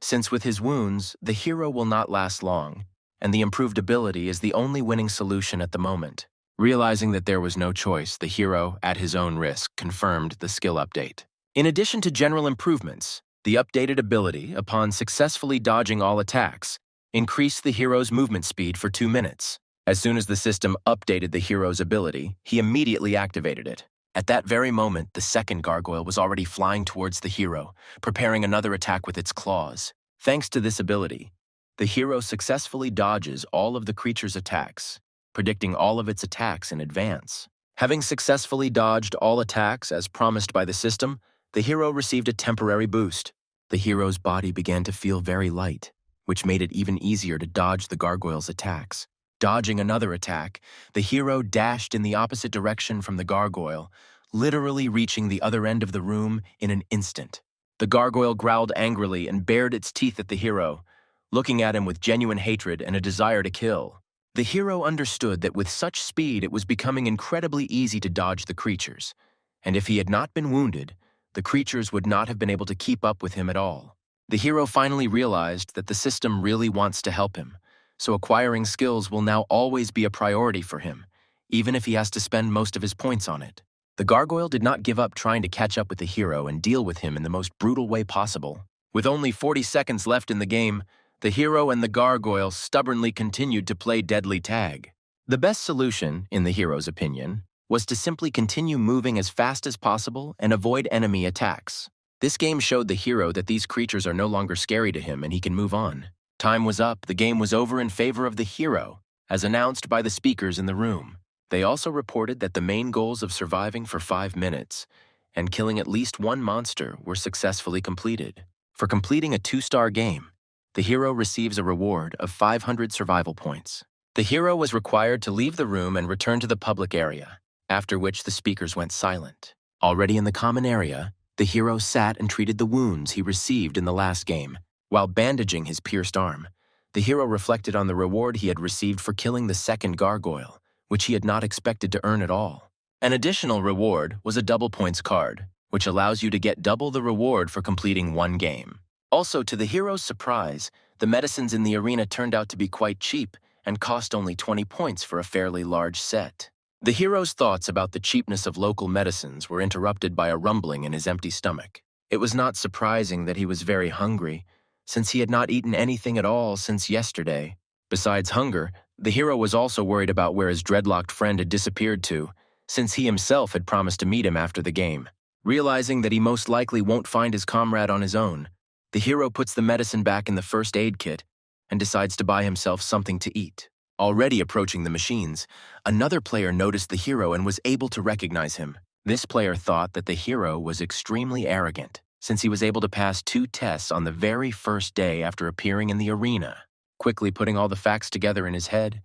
Since with his wounds, the hero will not last long, and the improved ability is the only winning solution at the moment. Realizing that there was no choice, the hero, at his own risk, confirmed the skill update. In addition to general improvements, the updated ability, upon successfully dodging all attacks, increased the hero's movement speed for 2 minutes. As soon as the system updated the hero's ability, he immediately activated it. At that very moment, the second gargoyle was already flying towards the hero, preparing another attack with its claws. Thanks to this ability, the hero successfully dodges all of the creature's attacks, predicting all of its attacks in advance. Having successfully dodged all attacks as promised by the system, the hero received a temporary boost. The hero's body began to feel very light, which made it even easier to dodge the gargoyle's attacks. Dodging another attack, the hero dashed in the opposite direction from the gargoyle, literally reaching the other end of the room in an instant. The gargoyle growled angrily and bared its teeth at the hero, looking at him with genuine hatred and a desire to kill. The hero understood that with such speed it was becoming incredibly easy to dodge the creatures, and if he had not been wounded, the creatures would not have been able to keep up with him at all. The hero finally realized that the system really wants to help him, so acquiring skills will now always be a priority for him, even if he has to spend most of his points on it. The gargoyle did not give up trying to catch up with the hero and deal with him in the most brutal way possible. With only 40 seconds left in the game, the hero and the gargoyle stubbornly continued to play deadly tag. The best solution, in the hero's opinion, was to simply continue moving as fast as possible and avoid enemy attacks. This game showed the hero that these creatures are no longer scary to him and he can move on. Time was up, the game was over in favor of the hero, as announced by the speakers in the room. They also reported that the main goals of surviving for 5 minutes and killing at least one monster were successfully completed. For completing a 2-star game, the hero receives a reward of 500 survival points. The hero was required to leave the room and return to the public area, after which the speakers went silent. Already in the common area, the hero sat and treated the wounds he received in the last game. While bandaging his pierced arm, the hero reflected on the reward he had received for killing the second gargoyle, which he had not expected to earn at all. An additional reward was a double points card, which allows you to get double the reward for completing one game. Also, to the hero's surprise, the medicines in the arena turned out to be quite cheap and cost only 20 points for a fairly large set. The hero's thoughts about the cheapness of local medicines were interrupted by a rumbling in his empty stomach. It was not surprising that he was very hungry, since he had not eaten anything at all since yesterday. Besides hunger, the hero was also worried about where his dreadlocked friend had disappeared to, since he himself had promised to meet him after the game. Realizing that he most likely won't find his comrade on his own, the hero puts the medicine back in the first aid kit and decides to buy himself something to eat. Already approaching the machines, another player noticed the hero and was able to recognize him. This player thought that the hero was extremely arrogant, since he was able to pass 2 tests on the very first day after appearing in the arena. Quickly putting all the facts together in his head,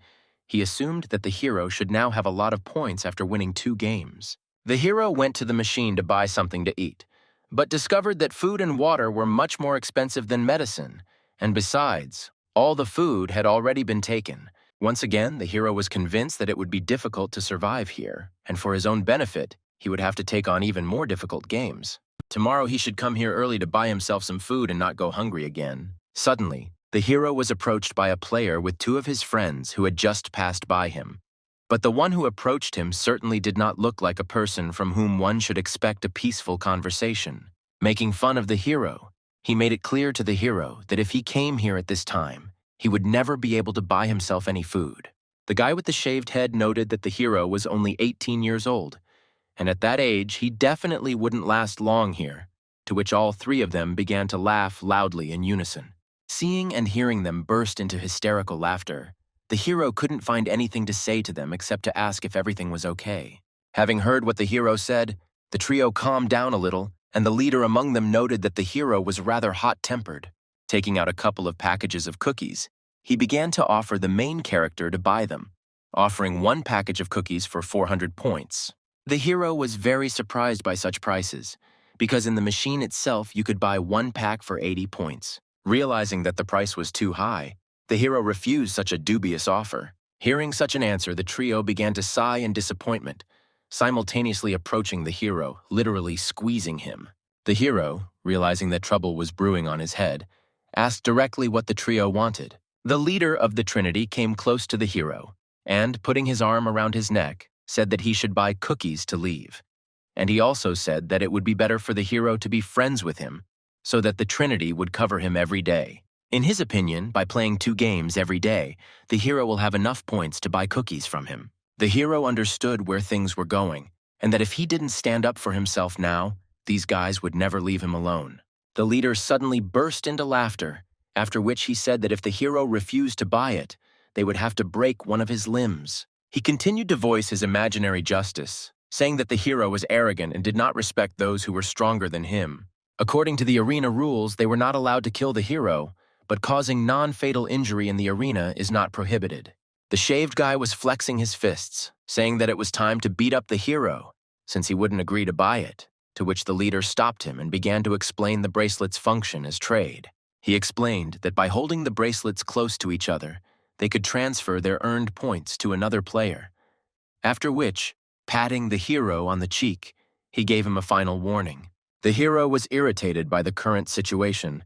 he assumed that the hero should now have a lot of points after winning 2 games. The hero went to the machine to buy something to eat, but discovered that food and water were much more expensive than medicine, and besides, all the food had already been taken. Once again, the hero was convinced that it would be difficult to survive here, and for his own benefit, he would have to take on even more difficult games. Tomorrow he should come here early to buy himself some food and not go hungry again. Suddenly, the hero was approached by a player with 2 of his friends who had just passed by him. But the one who approached him certainly did not look like a person from whom one should expect a peaceful conversation. Making fun of the hero, he made it clear to the hero that if he came here at this time, he would never be able to buy himself any food. The guy with the shaved head noted that the hero was only 18 years old, and at that age, he definitely wouldn't last long here, to which all 3 of them began to laugh loudly in unison. Seeing and hearing them burst into hysterical laughter, the hero couldn't find anything to say to them except to ask if everything was okay. Having heard what the hero said, the trio calmed down a little, and the leader among them noted that the hero was rather hot-tempered. Taking out a couple of packages of cookies, he began to offer the main character to buy them, offering 1 package of cookies for 400 points. The hero was very surprised by such prices, because in the machine itself you could buy 1 pack for 80 points. Realizing that the price was too high, the hero refused such a dubious offer. Hearing such an answer, the trio began to sigh in disappointment, simultaneously approaching the hero, literally squeezing him. The hero, realizing that trouble was brewing on his head, asked directly what the trio wanted. The leader of the Trinity came close to the hero, and, putting his arm around his neck, said that he should buy cookies to leave. And he also said that it would be better for the hero to be friends with him, so that the Trinity would cover him every day. In his opinion, by playing 2 games every day, the hero will have enough points to buy cookies from him. The hero understood where things were going, and that if he didn't stand up for himself now, these guys would never leave him alone. The leader suddenly burst into laughter, after which he said that if the hero refused to buy it, they would have to break one of his limbs. He continued to voice his imaginary justice, saying that the hero was arrogant and did not respect those who were stronger than him. According to the arena rules, they were not allowed to kill the hero, but causing non-fatal injury in the arena is not prohibited. The shaved guy was flexing his fists, saying that it was time to beat up the hero, since he wouldn't agree to buy it, to which the leader stopped him and began to explain the bracelet's function as trade. He explained that by holding the bracelets close to each other, they could transfer their earned points to another player. After which, patting the hero on the cheek, he gave him a final warning. The hero was irritated by the current situation,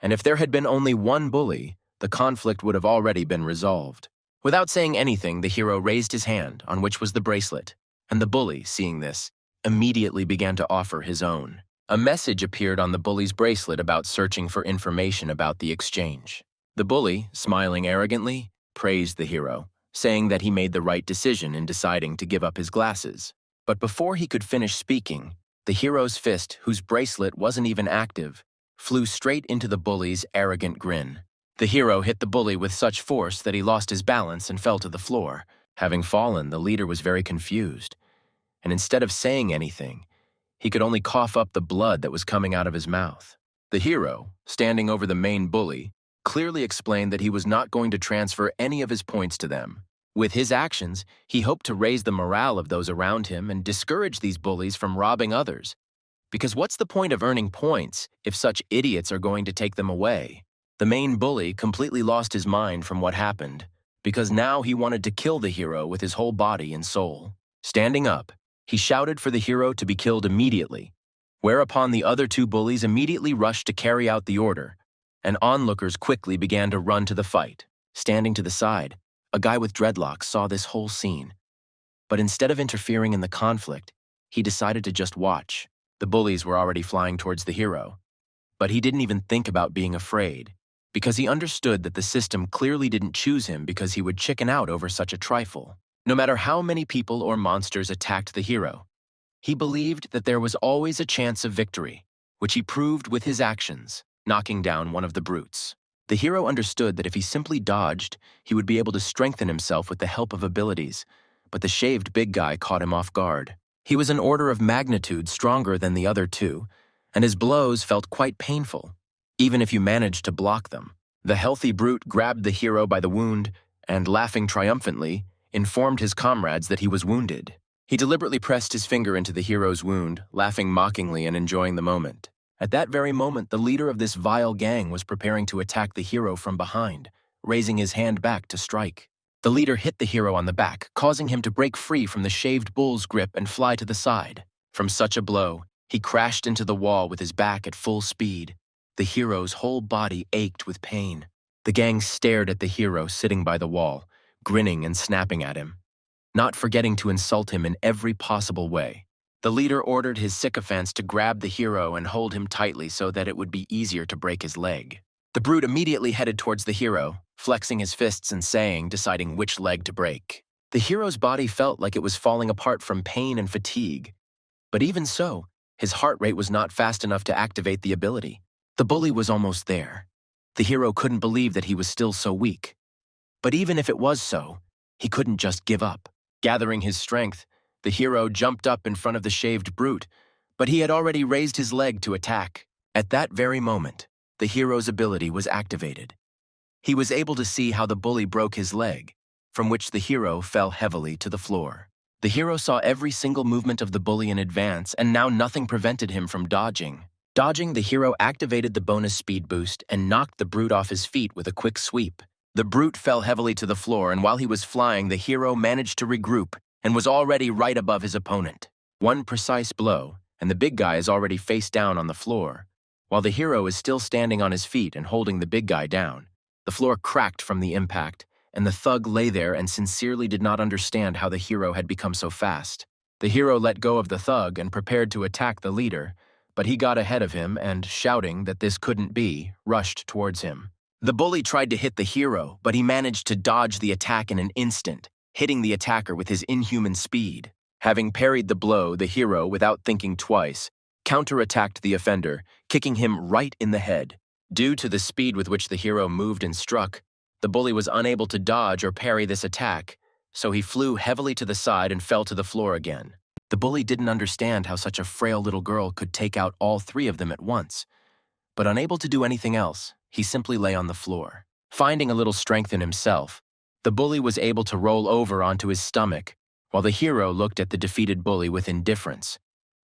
and if there had been only one bully, the conflict would have already been resolved. Without saying anything, the hero raised his hand, on which was the bracelet, and the bully, seeing this, immediately began to offer his own. A message appeared on the bully's bracelet about searching for information about the exchange. The bully, smiling arrogantly, praised the hero, saying that he made the right decision in deciding to give up his glasses. But before he could finish speaking, the hero's fist, whose bracelet wasn't even active, flew straight into the bully's arrogant grin. The hero hit the bully with such force that he lost his balance and fell to the floor. Having fallen, the leader was very confused, and instead of saying anything, he could only cough up the blood that was coming out of his mouth. The hero, standing over the main bully, clearly explained that he was not going to transfer any of his points to them. With his actions, he hoped to raise the morale of those around him and discourage these bullies from robbing others. Because what's the point of earning points if such idiots are going to take them away? The main bully completely lost his mind from what happened, because now he wanted to kill the hero with his whole body and soul. Standing up, he shouted for the hero to be killed immediately, whereupon the other two bullies immediately rushed to carry out the order, and onlookers quickly began to run to the fight. Standing to the side, a guy with dreadlocks saw this whole scene. But instead of interfering in the conflict, he decided to just watch. The bullies were already flying towards the hero, but he didn't even think about being afraid, because he understood that the system clearly didn't choose him because he would chicken out over such a trifle. No matter how many people or monsters attacked the hero, he believed that there was always a chance of victory, which he proved with his actions, knocking down one of the brutes. The hero understood that if he simply dodged, he would be able to strengthen himself with the help of abilities, but the shaved big guy caught him off guard. He was an order of magnitude stronger than the other two, and his blows felt quite painful, even if you managed to block them. The healthy brute grabbed the hero by the wound and, laughing triumphantly, informed his comrades that he was wounded. He deliberately pressed his finger into the hero's wound, laughing mockingly and enjoying the moment. At that very moment, the leader of this vile gang was preparing to attack the hero from behind, raising his hand back to strike. The leader hit the hero on the back, causing him to break free from the shaved bull's grip and fly to the side. From such a blow, he crashed into the wall with his back at full speed. The hero's whole body ached with pain. The gang stared at the hero sitting by the wall, grinning and snapping at him, not forgetting to insult him in every possible way. The leader ordered his sycophants to grab the hero and hold him tightly so that it would be easier to break his leg. The brute immediately headed towards the hero, flexing his fists and saying, deciding which leg to break. The hero's body felt like it was falling apart from pain and fatigue, but even so, his heart rate was not fast enough to activate the ability. The bully was almost there. The hero couldn't believe that he was still so weak. But even if it was so, he couldn't just give up. Gathering his strength, the hero jumped up in front of the shaved brute, but he had already raised his leg to attack. At that very moment, the hero's ability was activated. He was able to see how the bully broke his leg, from which the hero fell heavily to the floor. The hero saw every single movement of the bully in advance, and now nothing prevented him from dodging. Dodging, the hero activated the bonus speed boost and knocked the brute off his feet with a quick sweep. The brute fell heavily to the floor, and while he was flying, the hero managed to regroup and was already right above his opponent. One precise blow, and the big guy is already face down on the floor, while the hero is still standing on his feet and holding the big guy down. The floor cracked from the impact, and the thug lay there and sincerely did not understand how the hero had become so fast. The hero let go of the thug and prepared to attack the leader, but he got ahead of him and, shouting that this couldn't be, rushed towards him. The bully tried to hit the hero, but he managed to dodge the attack in an instant, hitting the attacker with his inhuman speed. Having parried the blow, the hero, without thinking twice, counterattacked the offender, kicking him right in the head. Due to the speed with which the hero moved and struck, the bully was unable to dodge or parry this attack, so he flew heavily to the side and fell to the floor again. The bully didn't understand how such a frail little girl could take out all three of them at once, but unable to do anything else, he simply lay on the floor. Finding a little strength in himself, the bully was able to roll over onto his stomach, while the hero looked at the defeated bully with indifference,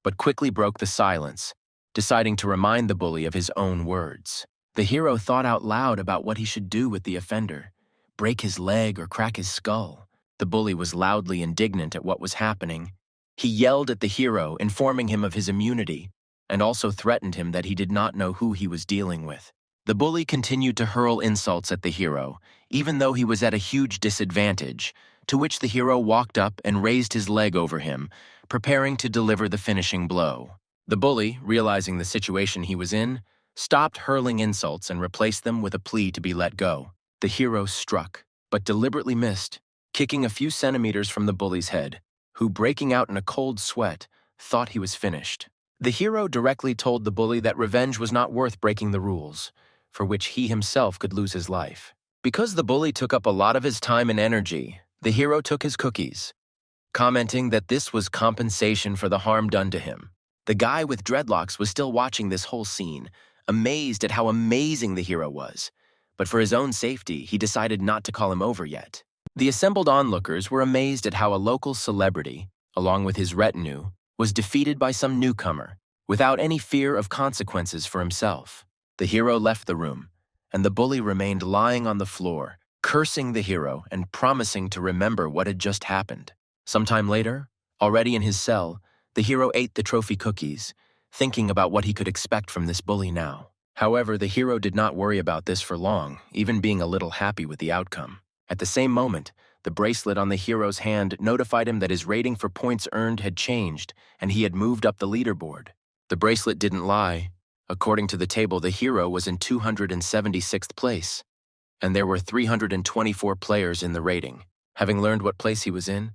but quickly broke the silence, deciding to remind the bully of his own words. The hero thought out loud about what he should do with the offender, break his leg or crack his skull. The bully was loudly indignant at what was happening. He yelled at the hero, informing him of his immunity, and also threatened him that he did not know who he was dealing with. The bully continued to hurl insults at the hero, even though he was at a huge disadvantage, to which the hero walked up and raised his leg over him, preparing to deliver the finishing blow. The bully, realizing the situation he was in, stopped hurling insults and replaced them with a plea to be let go. The hero struck, but deliberately missed, kicking a few centimeters from the bully's head, who, breaking out in a cold sweat, thought he was finished. The hero directly told the bully that revenge was not worth breaking the rules, for which he himself could lose his life. Because the bully took up a lot of his time and energy, the hero took his cookies, commenting that this was compensation for the harm done to him. The guy with dreadlocks was still watching this whole scene, amazed at how amazing the hero was, but for his own safety, he decided not to call him over yet. The assembled onlookers were amazed at how a local celebrity, along with his retinue, was defeated by some newcomer, without any fear of consequences for himself. The hero left the room, and the bully remained lying on the floor, cursing the hero and promising to remember what had just happened. Sometime later, already in his cell, the hero ate the trophy cookies, thinking about what he could expect from this bully now. However, the hero did not worry about this for long, even being a little happy with the outcome. At the same moment, the bracelet on the hero's hand notified him that his rating for points earned had changed, and he had moved up the leaderboard. The bracelet didn't lie. According to the table, the hero was in 276th place, and there were 324 players in the rating. Having learned what place he was in,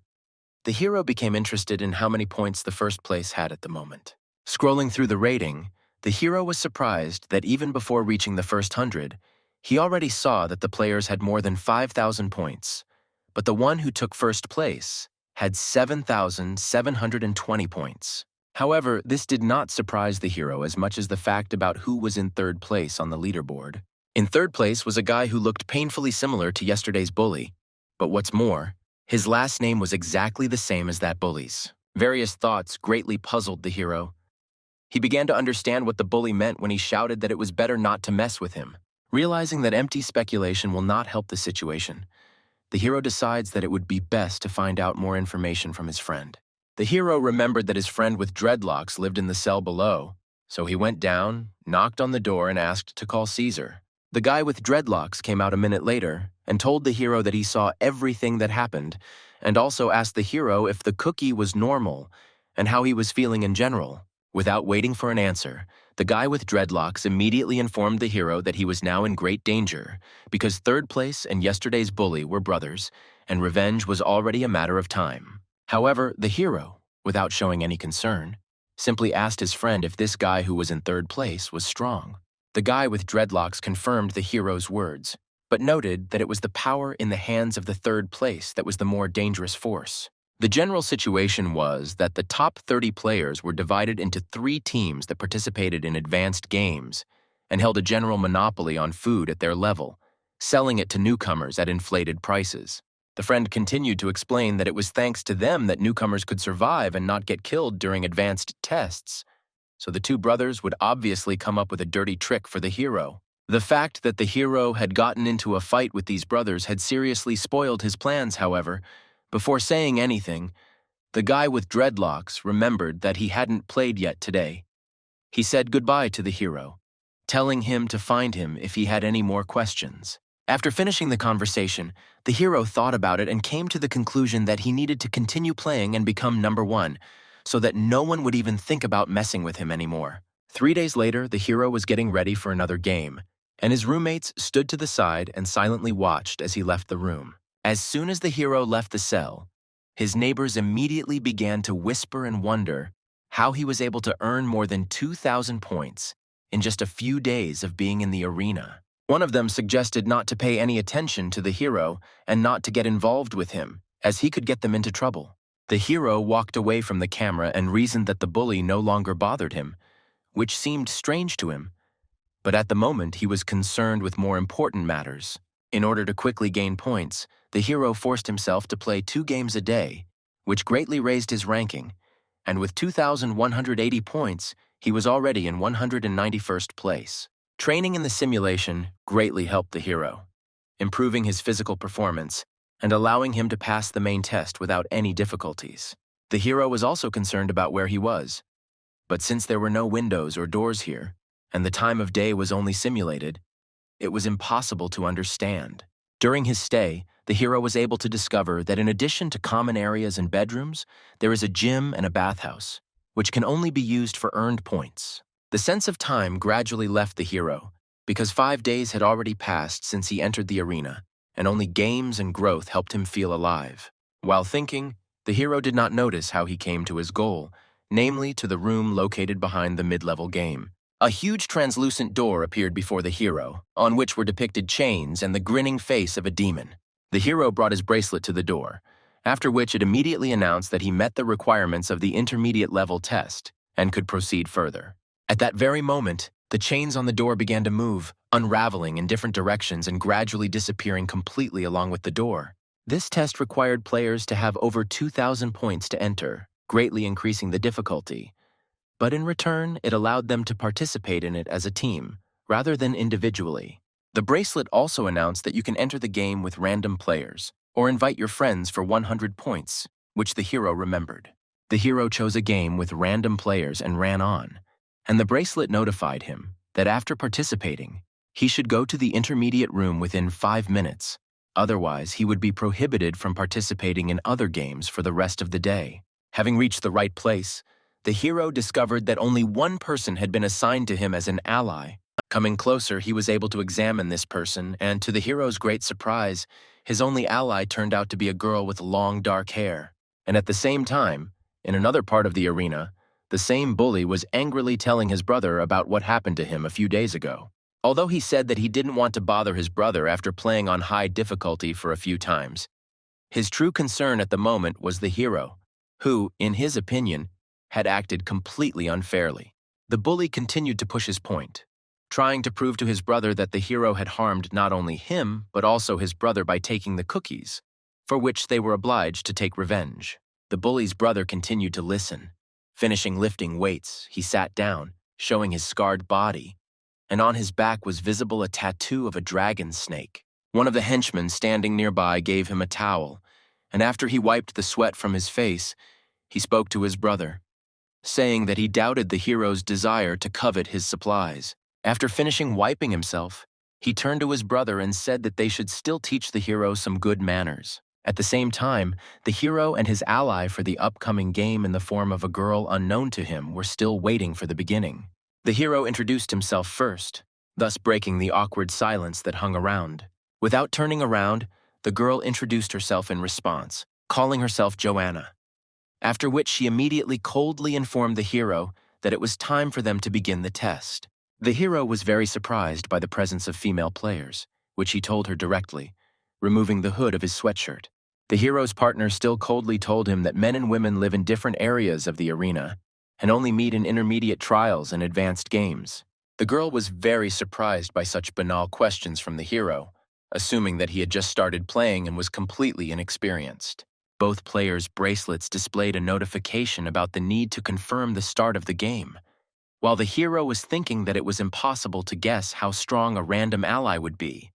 the hero became interested in how many points the first place had at the moment. Scrolling through the rating, the hero was surprised that even before reaching the first 100, he already saw that the players had more than 5,000 points, but the one who took first place had 7,720 points. However, this did not surprise the hero as much as the fact about who was in third place on the leaderboard. In third place was a guy who looked painfully similar to yesterday's bully, but what's more, his last name was exactly the same as that bully's. Various thoughts greatly puzzled the hero. He began to understand what the bully meant when he shouted that it was better not to mess with him. Realizing that empty speculation will not help the situation, the hero decides that it would be best to find out more information from his friend. The hero remembered that his friend with dreadlocks lived in the cell below, so he went down, knocked on the door, and asked to call Caesar. The guy with dreadlocks came out a minute later and told the hero that he saw everything that happened, and also asked the hero if the cookie was normal and how he was feeling in general. Without waiting for an answer, the guy with dreadlocks immediately informed the hero that he was now in great danger because third place and yesterday's bully were brothers, and revenge was already a matter of time. However, the hero, without showing any concern, simply asked his friend if this guy who was in third place was strong. The guy with dreadlocks confirmed the hero's words, but noted that it was the power in the hands of the third place that was the more dangerous force. The general situation was that the top 30 players were divided into 3 teams that participated in advanced games and held a general monopoly on food at their level, selling it to newcomers at inflated prices. The friend continued to explain that it was thanks to them that newcomers could survive and not get killed during advanced tests, so the 2 brothers would obviously come up with a dirty trick for the hero. The fact that the hero had gotten into a fight with these brothers had seriously spoiled his plans, however. Before saying anything, the guy with dreadlocks remembered that he hadn't played yet today. He said goodbye to the hero, telling him to find him if he had any more questions. After finishing the conversation, the hero thought about it and came to the conclusion that he needed to continue playing and become number 1, so that no one would even think about messing with him anymore. 3 days later, the hero was getting ready for another game, and his roommates stood to the side and silently watched as he left the room. As soon as the hero left the cell, his neighbors immediately began to whisper and wonder how he was able to earn more than 2,000 points in just a few days of being in the arena. One of them suggested not to pay any attention to the hero and not to get involved with him, as he could get them into trouble. The hero walked away from the camera and reasoned that the bully no longer bothered him, which seemed strange to him, but at the moment he was concerned with more important matters. In order to quickly gain points, the hero forced himself to play 2 games a day, which greatly raised his ranking, and with 2,180 points, he was already in 191st place. Training in the simulation greatly helped the hero, improving his physical performance and allowing him to pass the main test without any difficulties. The hero was also concerned about where he was, but since there were no windows or doors here, and the time of day was only simulated, It was impossible to understand. During his stay, the hero was able to discover that in addition to common areas and bedrooms, there is a gym and a bathhouse, which can only be used for earned points. The sense of time gradually left the hero, because 5 days had already passed since he entered the arena, and only games and growth helped him feel alive. While thinking, the hero did not notice how he came to his goal, namely to the room located behind the mid-level game. A huge translucent door appeared before the hero, on which were depicted chains and the grinning face of a demon. The hero brought his bracelet to the door, after which it immediately announced that he met the requirements of the intermediate level test and could proceed further. At that very moment, the chains on the door began to move, unraveling in different directions and gradually disappearing completely along with the door. This test required players to have over 2,000 points to enter, greatly increasing the difficulty. But in return, it allowed them to participate in it as a team, rather than individually. The bracelet also announced that you can enter the game with random players, or invite your friends for 100 points, which the hero remembered. The hero chose a game with random players and ran on, and the bracelet notified him that after participating, he should go to the intermediate room within 5 minutes. Otherwise, he would be prohibited from participating in other games for the rest of the day. Having reached the right place, the hero discovered that only one person had been assigned to him as an ally. Coming closer, he was able to examine this person, and to the hero's great surprise, his only ally turned out to be a girl with long dark hair. And at the same time, in another part of the arena, the same bully was angrily telling his brother about what happened to him a few days ago. Although he said that he didn't want to bother his brother after playing on high difficulty for a few times, his true concern at the moment was the hero, who, in his opinion, had acted completely unfairly. The bully continued to push his point, trying to prove to his brother that the hero had harmed not only him, but also his brother by taking the cookies, for which they were obliged to take revenge. The bully's brother continued to listen. Finishing lifting weights, he sat down, showing his scarred body, and on his back was visible a tattoo of a dragon snake. One of the henchmen standing nearby gave him a towel, and after he wiped the sweat from his face, he spoke to his brother, saying that he doubted the hero's desire to covet his supplies. After finishing wiping himself, he turned to his brother and said that they should still teach the hero some good manners. At the same time, the hero and his ally for the upcoming game in the form of a girl unknown to him were still waiting for the beginning. The hero introduced himself first, thus breaking the awkward silence that hung around. Without turning around, the girl introduced herself in response, calling herself Joanna, after which she immediately coldly informed the hero that it was time for them to begin the test. The hero was very surprised by the presence of female players, which he told her directly, removing the hood of his sweatshirt. The hero's partner still coldly told him that men and women live in different areas of the arena and only meet in intermediate trials and advanced games. The girl was very surprised by such banal questions from the hero, assuming that he had just started playing and was completely inexperienced. Both players' bracelets displayed a notification about the need to confirm the start of the game, while the hero was thinking that it was impossible to guess how strong a random ally would be.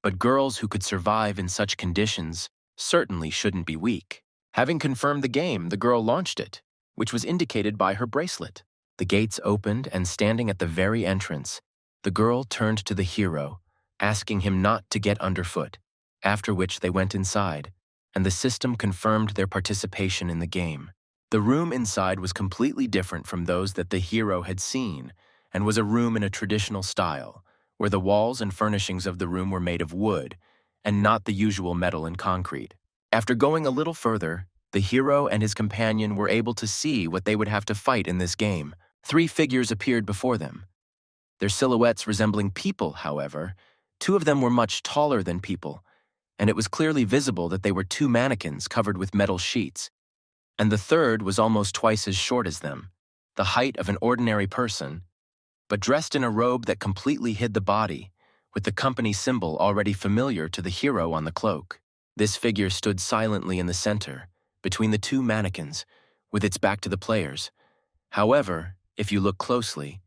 But girls who could survive in such conditions certainly shouldn't be weak. Having confirmed the game, the girl launched it, which was indicated by her bracelet. The gates opened, and standing at the very entrance, the girl turned to the hero, asking him not to get underfoot, after which they went inside, and the system confirmed their participation in the game. The room inside was completely different from those that the hero had seen, and was a room in a traditional style, where the walls and furnishings of the room were made of wood, and not the usual metal and concrete. After going a little further, the hero and his companion were able to see what they would have to fight in this game. 3 figures appeared before them. Their silhouettes resembling people, however, 2 of them were much taller than people, and it was clearly visible that they were 2 mannequins covered with metal sheets, and the third was almost twice as short as them, the height of an ordinary person, but dressed in a robe that completely hid the body, with the company symbol already familiar to the hero on the cloak. This figure stood silently in the center, between the 2 mannequins, with its back to the players. However, if you look closely,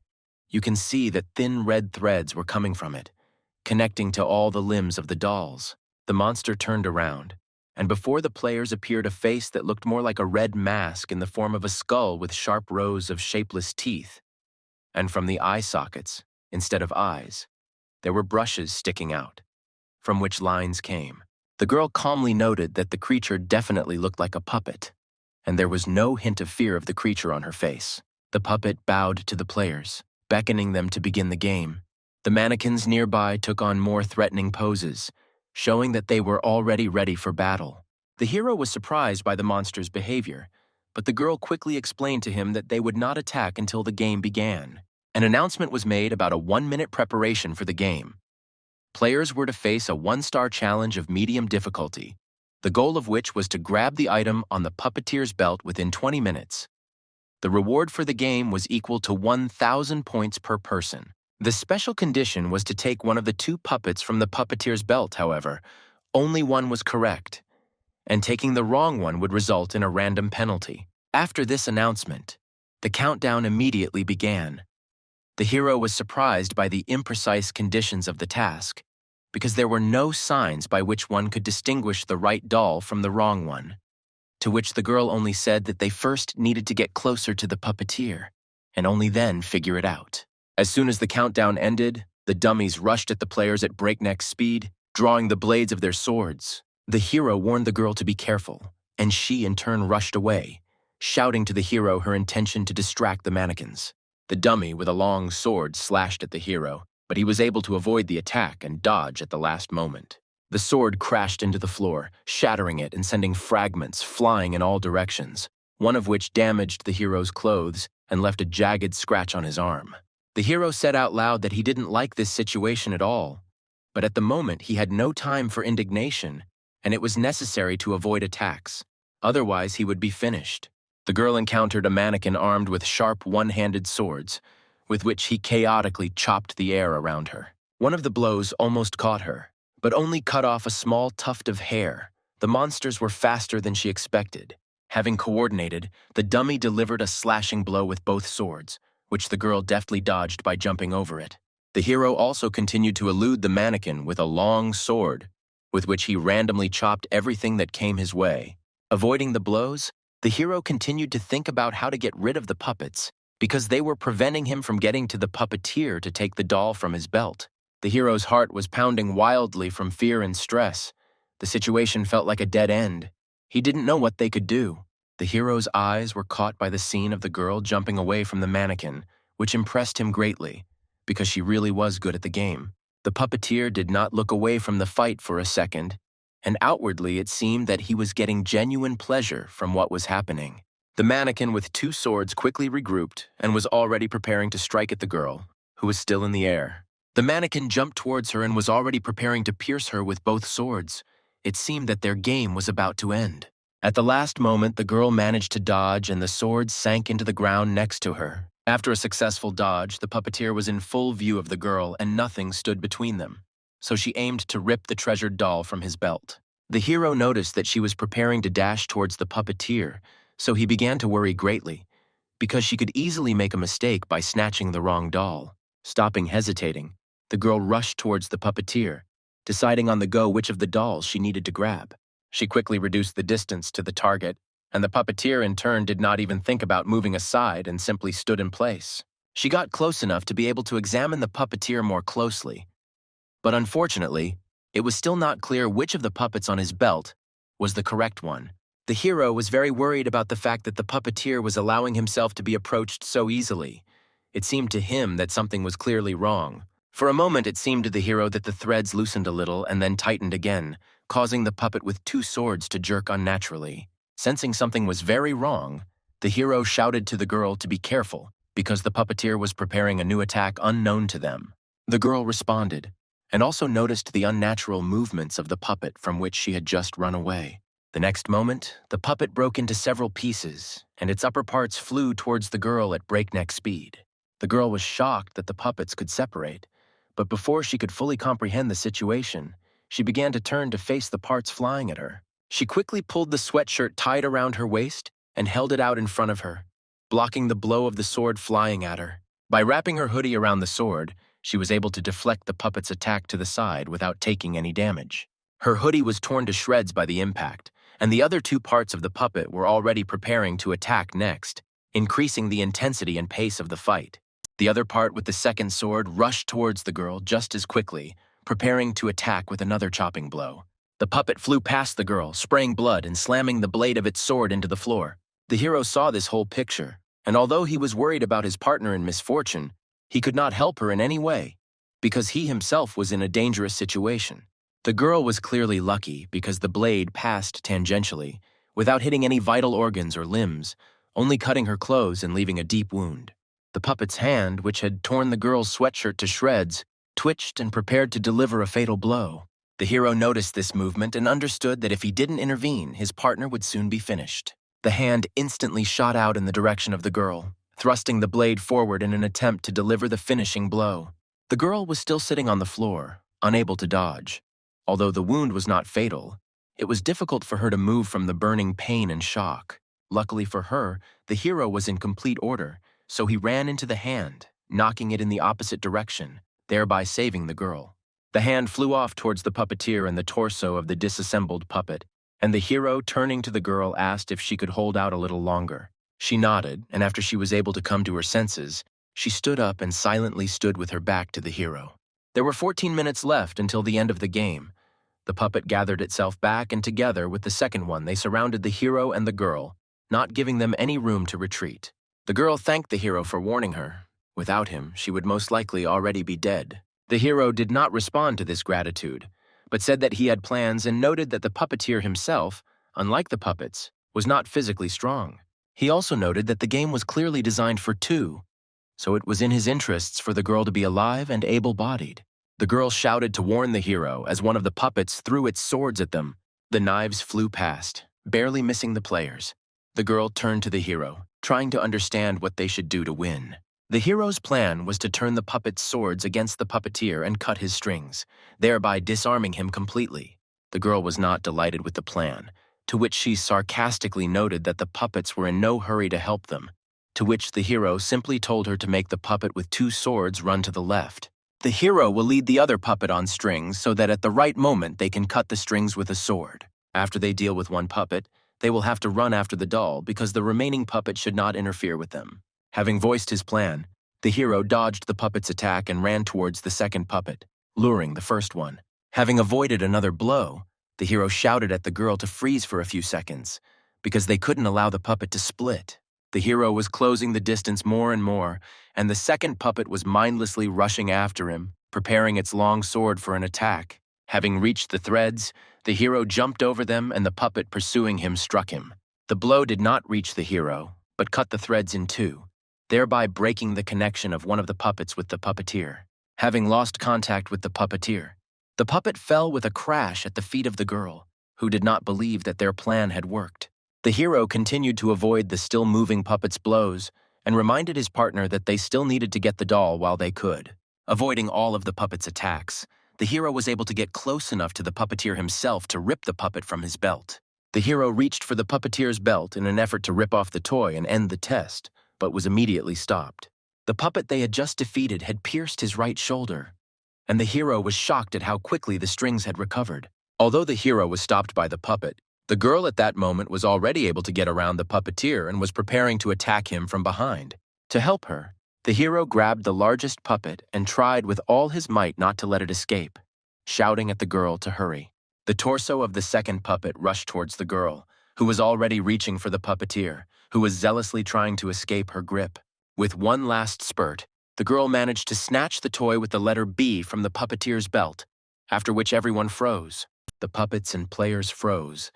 you can see that thin red threads were coming from it, connecting to all the limbs of the dolls. The monster turned around, and before the players appeared a face that looked more like a red mask in the form of a skull with sharp rows of shapeless teeth, and from the eye sockets, instead of eyes, There were brushes sticking out, from which lines came. The girl calmly noted that the creature definitely looked like a puppet, and there was no hint of fear of the creature on her face. The puppet bowed to the players, beckoning them to begin the game. The mannequins nearby took on more threatening poses, showing that they were already ready for battle. The hero was surprised by the monster's behavior, but the girl quickly explained to him that they would not attack until the game began. An announcement was made about a 1-minute preparation for the game. Players were to face a 1-star challenge of medium difficulty, the goal of which was to grab the item on the puppeteer's belt within 20 minutes. The reward for the game was equal to 1,000 points per person. The special condition was to take one of the 2 puppets from the puppeteer's belt, however. Only one was correct, and taking the wrong one would result in a random penalty. After this announcement, the countdown immediately began. The hero was surprised by the imprecise conditions of the task, because there were no signs by which one could distinguish the right doll from the wrong one, to which the girl only said that they first needed to get closer to the puppeteer, and only then figure it out. As soon as the countdown ended, the dummies rushed at the players at breakneck speed, drawing the blades of their swords. The hero warned the girl to be careful, and she in turn rushed away, shouting to the hero her intention to distract the mannequins. The dummy with a long sword slashed at the hero, but he was able to avoid the attack and dodge at the last moment. The sword crashed into the floor, shattering it and sending fragments flying in all directions, one of which damaged the hero's clothes and left a jagged scratch on his arm. The hero said out loud that he didn't like this situation at all, but at the moment he had no time for indignation, and it was necessary to avoid attacks. Otherwise, he would be finished. The girl encountered a mannequin armed with sharp one-handed swords, with which he chaotically chopped the air around her. One of the blows almost caught her, but only cut off a small tuft of hair. The monsters were faster than she expected. Having coordinated, the dummy delivered a slashing blow with both swords, which the girl deftly dodged by jumping over it. The hero also continued to elude the mannequin with a long sword, with which he randomly chopped everything that came his way. Avoiding the blows, the hero continued to think about how to get rid of the puppets, because they were preventing him from getting to the puppeteer to take the doll from his belt. The hero's heart was pounding wildly from fear and stress. The situation felt like a dead end. He didn't know what they could do. The hero's eyes were caught by the scene of the girl jumping away from the mannequin, which impressed him greatly, because she really was good at the game. The puppeteer did not look away from the fight for a second, and outwardly it seemed that he was getting genuine pleasure from what was happening. The mannequin with 2 swords quickly regrouped and was already preparing to strike at the girl, who was still in the air. The mannequin jumped towards her and was already preparing to pierce her with both swords. It seemed that their game was about to end. At the last moment, the girl managed to dodge and the sword sank into the ground next to her. After a successful dodge, the puppeteer was in full view of the girl and nothing stood between them, so she aimed to rip the treasured doll from his belt. The hero noticed that she was preparing to dash towards the puppeteer, so he began to worry greatly, because she could easily make a mistake by snatching the wrong doll. Stopping hesitating, the girl rushed towards the puppeteer, deciding on the go which of the dolls she needed to grab. She quickly reduced the distance to the target, and the puppeteer in turn did not even think about moving aside and simply stood in place. She got close enough to be able to examine the puppeteer more closely, but unfortunately, it was still not clear which of the puppets on his belt was the correct one. The hero was very worried about the fact that the puppeteer was allowing himself to be approached so easily. It seemed to him that something was clearly wrong. For a moment, it seemed to the hero that the threads loosened a little and then tightened again, causing the puppet with 2 swords to jerk unnaturally. Sensing something was very wrong, the hero shouted to the girl to be careful, because the puppeteer was preparing a new attack unknown to them. The girl responded, and also noticed the unnatural movements of the puppet from which she had just run away. The next moment, the puppet broke into several pieces, and its upper parts flew towards the girl at breakneck speed. The girl was shocked that the puppets could separate, but before she could fully comprehend the situation, she began to turn to face the parts flying at her. She quickly pulled the sweatshirt tied around her waist and held it out in front of her, blocking the blow of the sword flying at her. By wrapping her hoodie around the sword, she was able to deflect the puppet's attack to the side without taking any damage. Her hoodie was torn to shreds by the impact, and the other 2 parts of the puppet were already preparing to attack next, increasing the intensity and pace of the fight. The other part with the second sword rushed towards the girl just as quickly, preparing to attack with another chopping blow. The puppet flew past the girl, spraying blood and slamming the blade of its sword into the floor. The hero saw this whole picture, and although he was worried about his partner in misfortune, he could not help her in any way, because he himself was in a dangerous situation. The girl was clearly lucky because the blade passed tangentially, without hitting any vital organs or limbs, only cutting her clothes and leaving a deep wound. The puppet's hand, which had torn the girl's sweatshirt to shreds, twitched and prepared to deliver a fatal blow. The hero noticed this movement and understood that if he didn't intervene, his partner would soon be finished. The hand instantly shot out in the direction of the girl, thrusting the blade forward in an attempt to deliver the finishing blow. The girl was still sitting on the floor, unable to dodge. Although the wound was not fatal, it was difficult for her to move from the burning pain and shock. Luckily for her, the hero was in complete order, so he ran into the hand, knocking it in the opposite direction, thereby saving the girl. The hand flew off towards the puppeteer and the torso of the disassembled puppet, and the hero, turning to the girl, asked if she could hold out a little longer. She nodded, and after she was able to come to her senses, she stood up and silently stood with her back to the hero. There were 14 minutes left until the end of the game. The puppet gathered itself back, and together with the second one, they surrounded the hero and the girl, not giving them any room to retreat. The girl thanked the hero for warning her. Without him, she would most likely already be dead. The hero did not respond to this gratitude, but said that he had plans and noted that the puppeteer himself, unlike the puppets, was not physically strong. He also noted that the game was clearly designed for two, so it was in his interests for the girl to be alive and able-bodied. The girl shouted to warn the hero as one of the puppets threw its swords at them. The knives flew past, barely missing the players. The girl turned to the hero, trying to understand what they should do to win. The hero's plan was to turn the puppet's swords against the puppeteer and cut his strings, thereby disarming him completely. The girl was not delighted with the plan, to which she sarcastically noted that the puppets were in no hurry to help them, to which the hero simply told her to make the puppet with two swords run to the left. The hero will lead the other puppet on strings so that at the right moment they can cut the strings with a sword. After they deal with one puppet, they will have to run after the doll because the remaining puppet should not interfere with them. Having voiced his plan, the hero dodged the puppet's attack and ran towards the second puppet, luring the first one. Having avoided another blow, the hero shouted at the girl to freeze for a few seconds, because they couldn't allow the puppet to split. The hero was closing the distance more and more, and the second puppet was mindlessly rushing after him, preparing its long sword for an attack. Having reached the threads, the hero jumped over them and the puppet pursuing him struck him. The blow did not reach the hero, but cut the threads in two, thereby breaking the connection of one of the puppets with the puppeteer. Having lost contact with the puppeteer, the puppet fell with a crash at the feet of the girl, who did not believe that their plan had worked. The hero continued to avoid the still-moving puppet's blows and reminded his partner that they still needed to get the doll while they could. Avoiding all of the puppet's attacks, the hero was able to get close enough to the puppeteer himself to rip the puppet from his belt. The hero reached for the puppeteer's belt in an effort to rip off the toy and end the test, but was immediately stopped. The puppet they had just defeated had pierced his right shoulder, and the hero was shocked at how quickly the strings had recovered. Although the hero was stopped by the puppet, the girl at that moment was already able to get around the puppeteer and was preparing to attack him from behind. To help her, the hero grabbed the largest puppet and tried with all his might not to let it escape, shouting at the girl to hurry. The torso of the second puppet rushed towards the girl, who was already reaching for the puppeteer, who was zealously trying to escape her grip. With one last spurt, the girl managed to snatch the toy with the letter B from the puppeteer's belt, after which everyone froze. The puppets and players froze,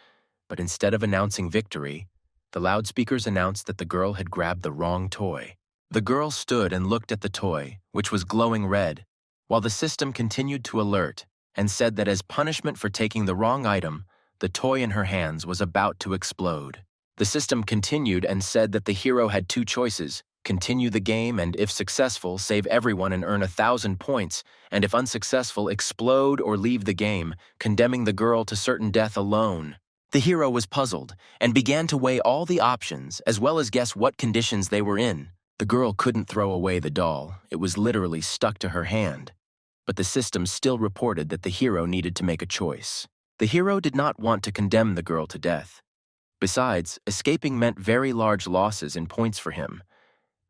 but instead of announcing victory, the loudspeakers announced that the girl had grabbed the wrong toy. The girl stood and looked at the toy, which was glowing red, while the system continued to alert and said that as punishment for taking the wrong item, the toy in her hands was about to explode. The system continued and said that the hero had two choices: continue the game and, if successful, save everyone and earn 1,000 points, and if unsuccessful, explode or leave the game, condemning the girl to certain death alone. The hero was puzzled and began to weigh all the options as well as guess what conditions they were in. The girl couldn't throw away the doll. It was literally stuck to her hand. But the system still reported that the hero needed to make a choice. The hero did not want to condemn the girl to death. Besides, escaping meant very large losses in points for him.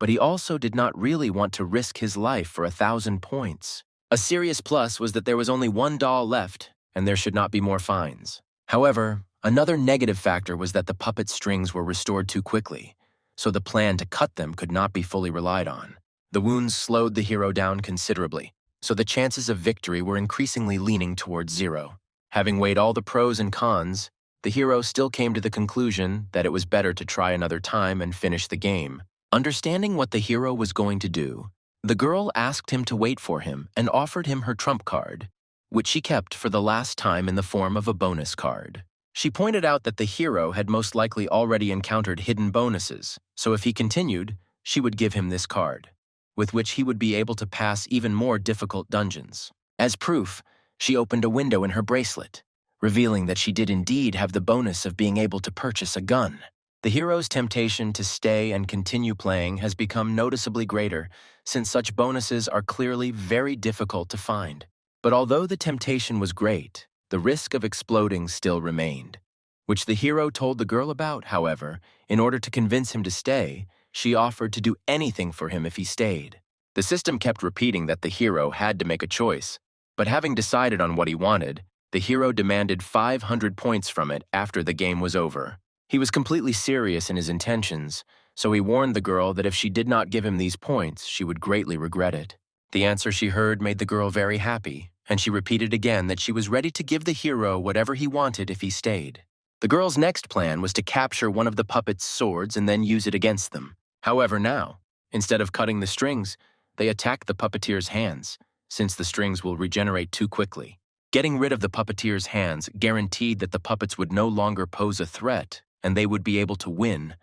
but he also did not really want to risk his life for 1,000 points. A serious plus was that there was only one doll left, and there should not be more fines. However, another negative factor was that the puppet strings were restored too quickly, so the plan to cut them could not be fully relied on. The wounds slowed the hero down considerably, so the chances of victory were increasingly leaning towards 0. Having weighed all the pros and cons, the hero still came to the conclusion that it was better to try another time and finish the game. Understanding what the hero was going to do, the girl asked him to wait for him and offered him her trump card, which she kept for the last time in the form of a bonus card. She pointed out that the hero had most likely already encountered hidden bonuses, so if he continued, she would give him this card, with which he would be able to pass even more difficult dungeons. As proof, she opened a window in her bracelet, revealing that she did indeed have the bonus of being able to purchase a gun. The hero's temptation to stay and continue playing has become noticeably greater, since such bonuses are clearly very difficult to find. But although the temptation was great, the risk of exploding still remained, which the hero told the girl about. However, in order to convince him to stay, she offered to do anything for him if he stayed. The system kept repeating that the hero had to make a choice, but having decided on what he wanted, the hero demanded 500 points from it after the game was over. He was completely serious in his intentions, so he warned the girl that if she did not give him these points, she would greatly regret it. The answer she heard made the girl very happy, and she repeated again that she was ready to give the hero whatever he wanted if he stayed. The girl's next plan was to capture one of the puppet's swords and then use it against them. However, now, instead of cutting the strings, they attacked the puppeteer's hands, since the strings will regenerate too quickly. Getting rid of the puppeteer's hands guaranteed that the puppets would no longer pose a threat, and they would be able to win.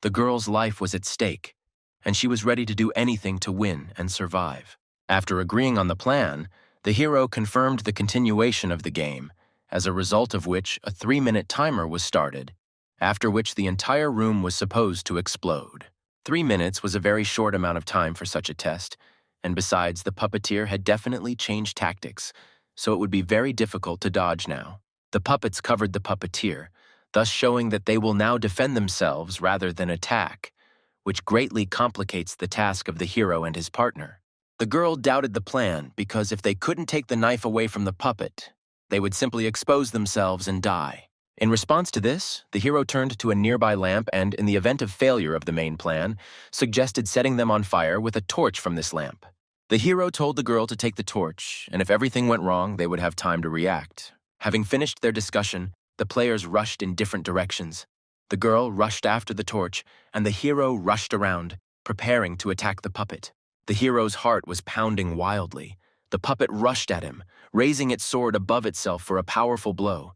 The girl's life was at stake, and she was ready to do anything to win and survive. After agreeing on the plan, the hero confirmed the continuation of the game, as a result of which a 3-minute timer was started, after which the entire room was supposed to explode. 3 minutes was a very short amount of time for such a test, and besides, the puppeteer had definitely changed tactics, so it would be very difficult to dodge now. The puppets covered the puppeteer, thus showing that they will now defend themselves rather than attack, which greatly complicates the task of the hero and his partner. The girl doubted the plan because if they couldn't take the knife away from the puppet, they would simply expose themselves and die. In response to this, the hero turned to a nearby lamp and, in the event of failure of the main plan, suggested setting them on fire with a torch from this lamp. The hero told the girl to take the torch, and if everything went wrong, they would have time to react. Having finished their discussion, the players rushed in different directions. The girl rushed after the torch, and the hero rushed around, preparing to attack the puppet. The hero's heart was pounding wildly. The puppet rushed at him, raising its sword above itself for a powerful blow.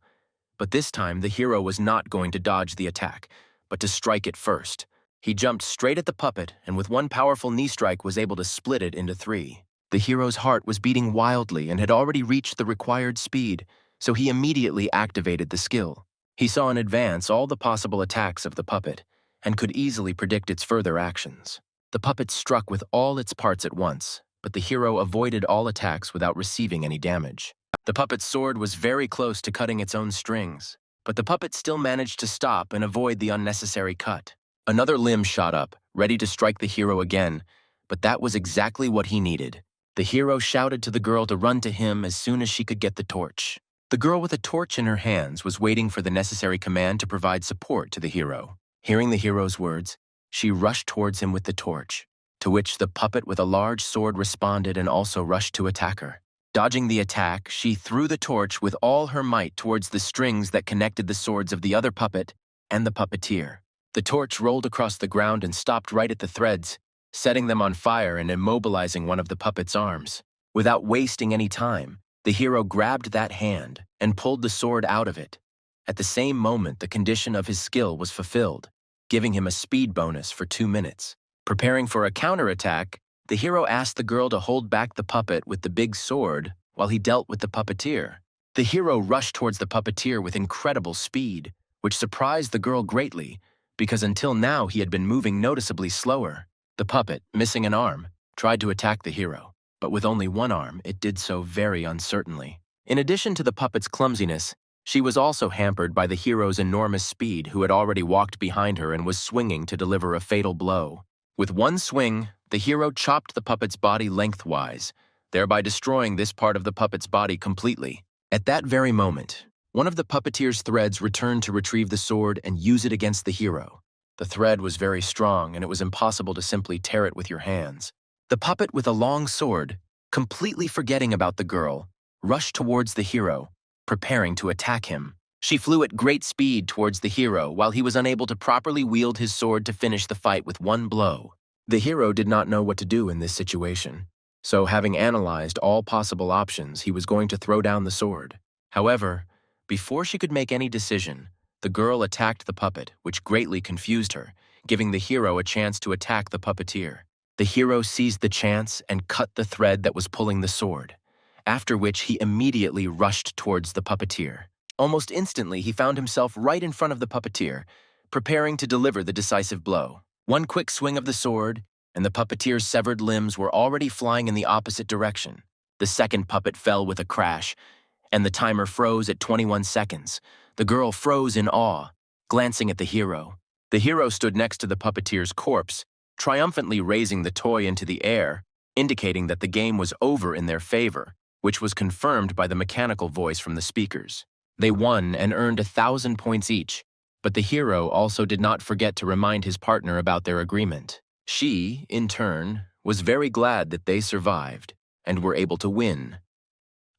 But this time, the hero was not going to dodge the attack, but to strike it first. He jumped straight at the puppet, and with one powerful knee strike was able to split it into 3. The hero's heart was beating wildly and had already reached the required speed, so he immediately activated the skill. He saw in advance all the possible attacks of the puppet, and could easily predict its further actions. The puppet struck with all its parts at once, but the hero avoided all attacks without receiving any damage. The puppet's sword was very close to cutting its own strings, but the puppet still managed to stop and avoid the unnecessary cut. Another limb shot up, ready to strike the hero again, but that was exactly what he needed. The hero shouted to the girl to run to him as soon as she could get the torch. The girl with a torch in her hands was waiting for the necessary command to provide support to the hero. Hearing the hero's words, she rushed towards him with the torch, to which the puppet with a large sword responded and also rushed to attack her. Dodging the attack, she threw the torch with all her might towards the strings that connected the swords of the other puppet and the puppeteer. The torch rolled across the ground and stopped right at the threads, setting them on fire and immobilizing one of the puppet's arms. Without wasting any time, the hero grabbed that hand and pulled the sword out of it. At the same moment, the condition of his skill was fulfilled, giving him a speed bonus for 2 minutes. Preparing for a counterattack, the hero asked the girl to hold back the puppet with the big sword while he dealt with the puppeteer. The hero rushed towards the puppeteer with incredible speed, which surprised the girl greatly, because until now he had been moving noticeably slower. The puppet, missing an arm, tried to attack the hero, but with only one arm, it did so very uncertainly. In addition to the puppet's clumsiness, she was also hampered by the hero's enormous speed, who had already walked behind her and was swinging to deliver a fatal blow. With one swing, the hero chopped the puppet's body lengthwise, thereby destroying this part of the puppet's body completely. At that very moment, one of the puppeteer's threads returned to retrieve the sword and use it against the hero. The thread was very strong, and it was impossible to simply tear it with your hands. The puppet with a long sword, completely forgetting about the girl, rushed towards the hero, preparing to attack him. She flew at great speed towards the hero while he was unable to properly wield his sword to finish the fight with one blow. The hero did not know what to do in this situation, so having analyzed all possible options, he was going to throw down the sword. However, before she could make any decision, the girl attacked the puppet, which greatly confused her, giving the hero a chance to attack the puppeteer. The hero seized the chance and cut the thread that was pulling the sword, after which he immediately rushed towards the puppeteer. Almost instantly, he found himself right in front of the puppeteer, preparing to deliver the decisive blow. One quick swing of the sword, and the puppeteer's severed limbs were already flying in the opposite direction. The second puppet fell with a crash, and the timer froze at 21 seconds. The girl froze in awe, glancing at the hero. The hero stood next to the puppeteer's corpse, triumphantly raising the toy into the air, indicating that the game was over in their favor, which was confirmed by the mechanical voice from the speakers. They won and earned 1,000 points each, but the hero also did not forget to remind his partner about their agreement. She, in turn, was very glad that they survived and were able to win,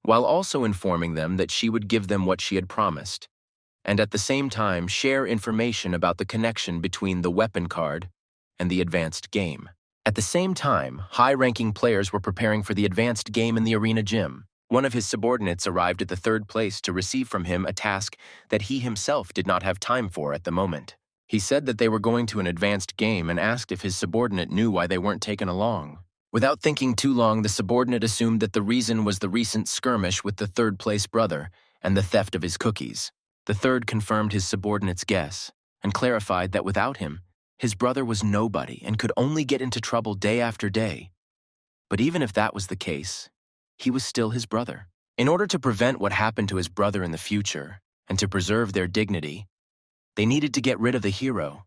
while also informing them that she would give them what she had promised, and at the same time share information about the connection between the weapon card and the advanced game. At the same time, high-ranking players were preparing for the advanced game in the arena gym. One of his subordinates arrived at the third place to receive from him a task that he himself did not have time for at the moment. He said that they were going to an advanced game and asked if his subordinate knew why they weren't taken along. Without thinking too long, the subordinate assumed that the reason was the recent skirmish with the third-place brother and the theft of his cookies. The third confirmed his subordinate's guess and clarified that without him, his brother was nobody and could only get into trouble day after day. But even if that was the case, he was still his brother. In order to prevent what happened to his brother in the future and to preserve their dignity, they needed to get rid of the hero.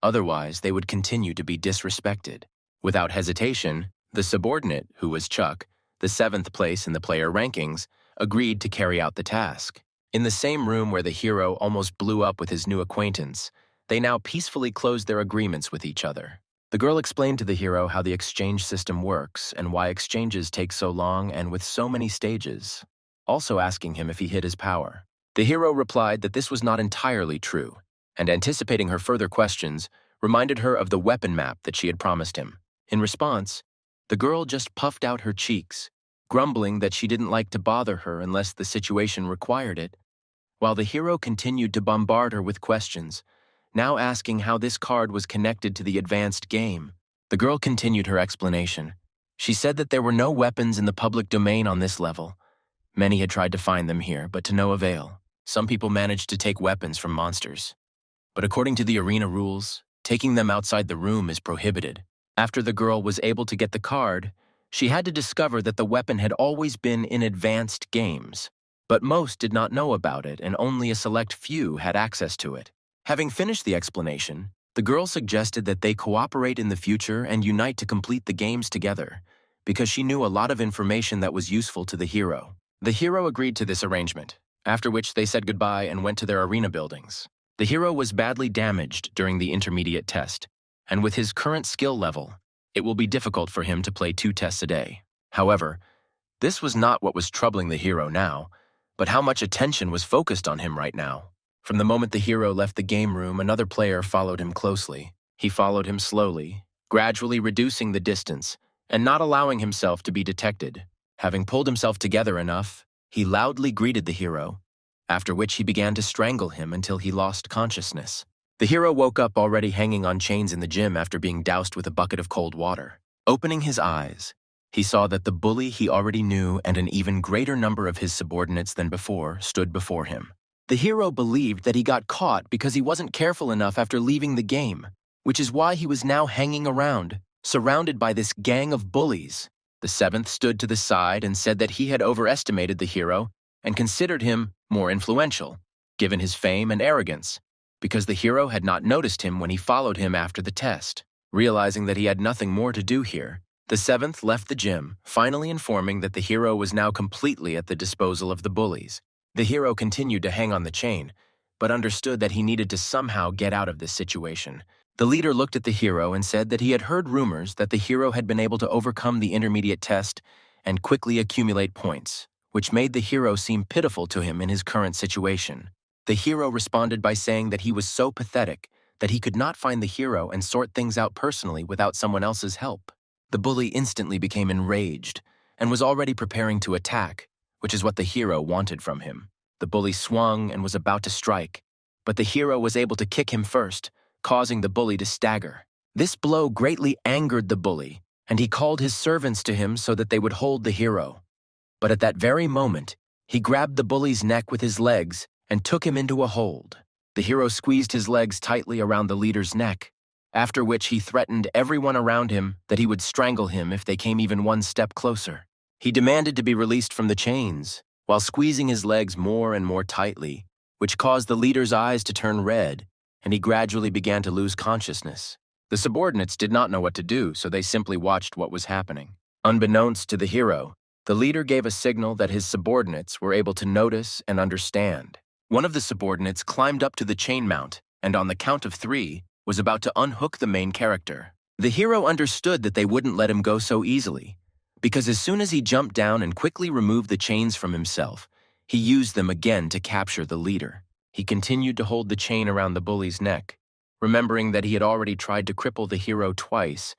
Otherwise, they would continue to be disrespected. Without hesitation, the subordinate, who was Chuck, the 7th place in the player rankings, agreed to carry out the task. In the same room where the hero almost blew up with his new acquaintance, they now peacefully closed their agreements with each other. The girl explained to the hero how the exchange system works and why exchanges take so long and with so many stages, also asking him if he hid his power. The hero replied that this was not entirely true, and anticipating her further questions, reminded her of the weapon map that she had promised him. In response, the girl just puffed out her cheeks, grumbling that she didn't like to bother her unless the situation required it, while the hero continued to bombard her with questions, now asking how this card was connected to the advanced game. The girl continued her explanation. She said that there were no weapons in the public domain on this level. Many had tried to find them here, but to no avail. Some people managed to take weapons from monsters. But according to the arena rules, taking them outside the room is prohibited. After the girl was able to get the card, she had to discover that the weapon had always been in advanced games. But most did not know about it, and only a select few had access to it. Having finished the explanation, the girl suggested that they cooperate in the future and unite to complete the games together, because she knew a lot of information that was useful to the hero. The hero agreed to this arrangement, after which they said goodbye and went to their arena buildings. The hero was badly damaged during the intermediate test, and with his current skill level, it will be difficult for him to play 2 tests a day. However, this was not what was troubling the hero now, but how much attention was focused on him right now. From the moment the hero left the game room, another player followed him closely. He followed him slowly, gradually reducing the distance and not allowing himself to be detected. Having pulled himself together enough, he loudly greeted the hero, after which he began to strangle him until he lost consciousness. The hero woke up already hanging on chains in the gym after being doused with a bucket of cold water. Opening his eyes, he saw that the bully he already knew and an even greater number of his subordinates than before stood before him. The hero believed that he got caught because he wasn't careful enough after leaving the game, which is why he was now hanging around, surrounded by this gang of bullies. The 7th stood to the side and said that he had overestimated the hero and considered him more influential, given his fame and arrogance, because the hero had not noticed him when he followed him after the test. Realizing that he had nothing more to do here, the seventh left the gym, finally informing that the hero was now completely at the disposal of the bullies. The hero continued to hang on the chain, but understood that he needed to somehow get out of this situation. The leader looked at the hero and said that he had heard rumors that the hero had been able to overcome the intermediate test and quickly accumulate points, which made the hero seem pitiful to him in his current situation. The hero responded by saying that he was so pathetic that he could not find the hero and sort things out personally without someone else's help. The bully instantly became enraged and was already preparing to attack, which is what the hero wanted from him. The bully swung and was about to strike, but the hero was able to kick him first, causing the bully to stagger. This blow greatly angered the bully, and he called his servants to him so that they would hold the hero. But at that very moment, he grabbed the bully's neck with his legs and took him into a hold. The hero squeezed his legs tightly around the leader's neck, after which he threatened everyone around him that he would strangle him if they came even one step closer. He demanded to be released from the chains, while squeezing his legs more and more tightly, which caused the leader's eyes to turn red, and he gradually began to lose consciousness. The subordinates did not know what to do, so they simply watched what was happening. Unbeknownst to the hero, the leader gave a signal that his subordinates were able to notice and understand. One of the subordinates climbed up to the chain mount, and on the count of 3, was about to unhook the main character. The hero understood that they wouldn't let him go so easily, because as soon as he jumped down and quickly removed the chains from himself, he used them again to capture the leader. He continued to hold the chain around the bully's neck, remembering that he had already tried to cripple the hero twice,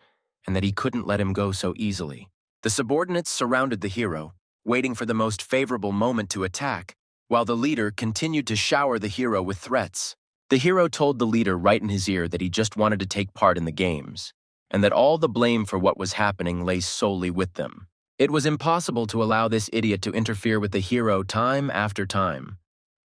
and that he couldn't let him go so easily. The subordinates surrounded the hero, waiting for the most favorable moment to attack, while the leader continued to shower the hero with threats. The hero told the leader right in his ear that he just wanted to take part in the games, and that all the blame for what was happening lay solely with them. It was impossible to allow this idiot to interfere with the hero time after time,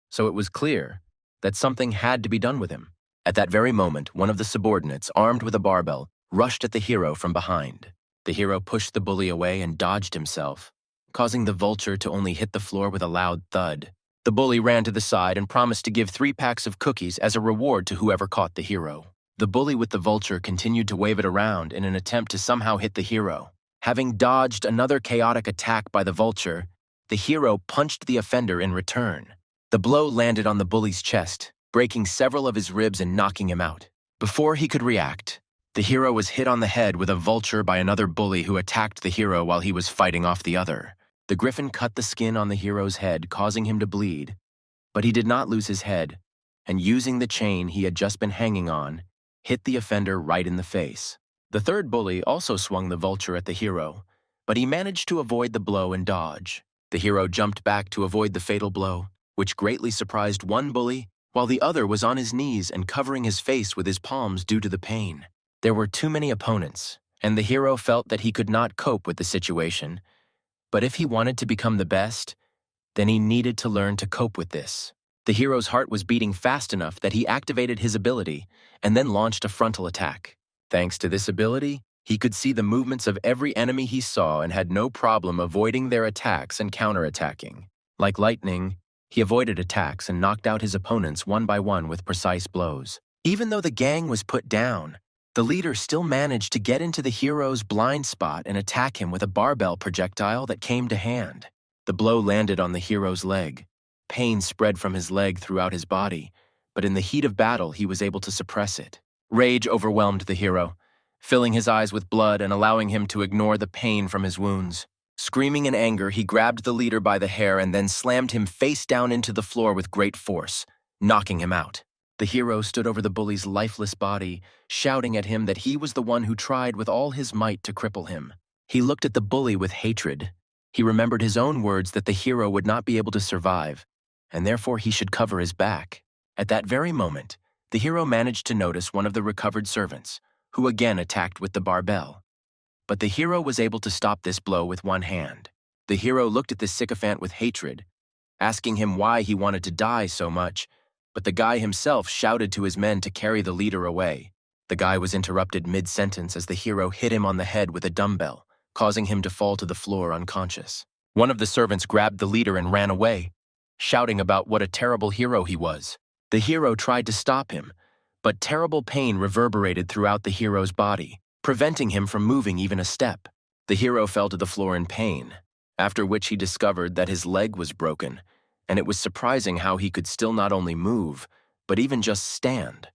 so it was clear that something had to be done with him. At that very moment, one of the subordinates, armed with a barbell, rushed at the hero from behind. The hero pushed the bully away and dodged himself, causing the vulture to only hit the floor with a loud thud. The bully ran to the side and promised to give 3 packs of cookies as a reward to whoever caught the hero. The bully with the vulture continued to wave it around in an attempt to somehow hit the hero. Having dodged another chaotic attack by the vulture, the hero punched the offender in return. The blow landed on the bully's chest, breaking several of his ribs and knocking him out. Before he could react, the hero was hit on the head with a vulture by another bully who attacked the hero while he was fighting off the other. The griffin cut the skin on the hero's head, causing him to bleed, but he did not lose his head, and using the chain he had just been hanging on, hit the offender right in the face. The third bully also swung the vulture at the hero, but he managed to avoid the blow and dodge. The hero jumped back to avoid the fatal blow, which greatly surprised one bully, while the other was on his knees and covering his face with his palms due to the pain. There were too many opponents, and the hero felt that he could not cope with the situation. But if he wanted to become the best, then he needed to learn to cope with this. The hero's heart was beating fast enough that he activated his ability and then launched a frontal attack. Thanks to this ability, he could see the movements of every enemy he saw and had no problem avoiding their attacks and counterattacking. Like lightning, he avoided attacks and knocked out his opponents one by one with precise blows. Even though the gang was put down, the leader still managed to get into the hero's blind spot and attack him with a barbell projectile that came to hand. The blow landed on the hero's leg. Pain spread from his leg throughout his body, but in the heat of battle he was able to suppress it. Rage overwhelmed the hero, filling his eyes with blood and allowing him to ignore the pain from his wounds. Screaming in anger, he grabbed the leader by the hair and then slammed him face down into the floor with great force, knocking him out. The hero stood over the bully's lifeless body, shouting at him that he was the one who tried with all his might to cripple him. He looked at the bully with hatred. He remembered his own words that the hero would not be able to survive, and therefore he should cover his back. At that very moment, the hero managed to notice one of the recovered servants, who again attacked with the barbell. But the hero was able to stop this blow with one hand. The hero looked at the sycophant with hatred, asking him why he wanted to die so much, but the guy himself shouted to his men to carry the leader away. The guy was interrupted mid-sentence as the hero hit him on the head with a dumbbell, causing him to fall to the floor unconscious. One of the servants grabbed the leader and ran away, shouting about what a terrible hero he was. The hero tried to stop him, but terrible pain reverberated throughout the hero's body, preventing him from moving even a step. The hero fell to the floor in pain, after which he discovered that his leg was broken, and it was surprising how he could still not only move, but even just stand.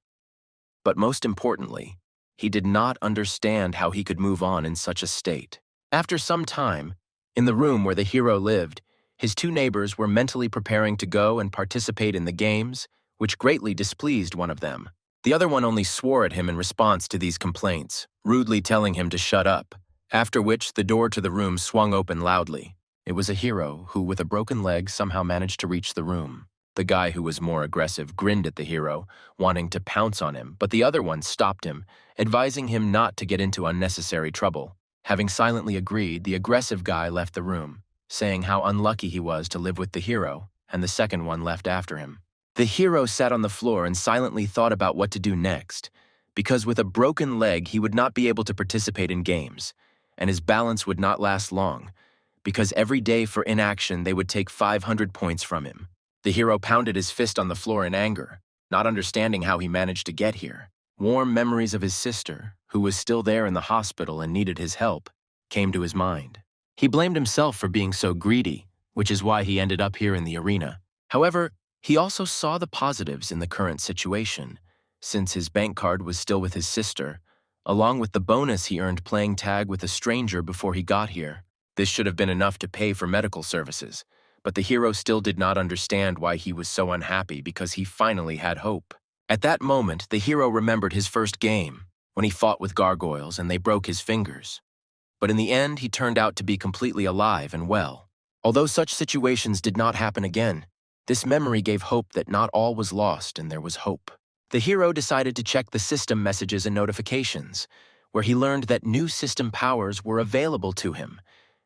But most importantly, he did not understand how he could move on in such a state. After some time, in the room where the hero lived, his two neighbors were mentally preparing to go and participate in the games, which greatly displeased one of them. The other one only swore at him in response to these complaints, rudely telling him to shut up, after which the door to the room swung open loudly. It was a hero who, with a broken leg, somehow managed to reach the room. The guy who was more aggressive grinned at the hero, wanting to pounce on him, but the other one stopped him, advising him not to get into unnecessary trouble. Having silently agreed, the aggressive guy left the room, saying how unlucky he was to live with the hero, and the second one left after him. The hero sat on the floor and silently thought about what to do next, because with a broken leg he would not be able to participate in games, and his balance would not last long, because every day for inaction they would take 500 points from him. The hero pounded his fist on the floor in anger, not understanding how he managed to get here. Warm memories of his sister, who was still there in the hospital and needed his help, came to his mind. He blamed himself for being so greedy, which is why he ended up here in the arena. However, he also saw the positives in the current situation, since his bank card was still with his sister, along with the bonus he earned playing tag with a stranger before he got here. This should have been enough to pay for medical services, but the hero still did not understand why he was so unhappy because he finally had hope. At that moment, the hero remembered his first game, when he fought with gargoyles and they broke his fingers. But in the end, he turned out to be completely alive and well. Although such situations did not happen again, this memory gave hope that not all was lost and there was hope. The hero decided to check the system messages and notifications, where he learned that new system powers were available to him,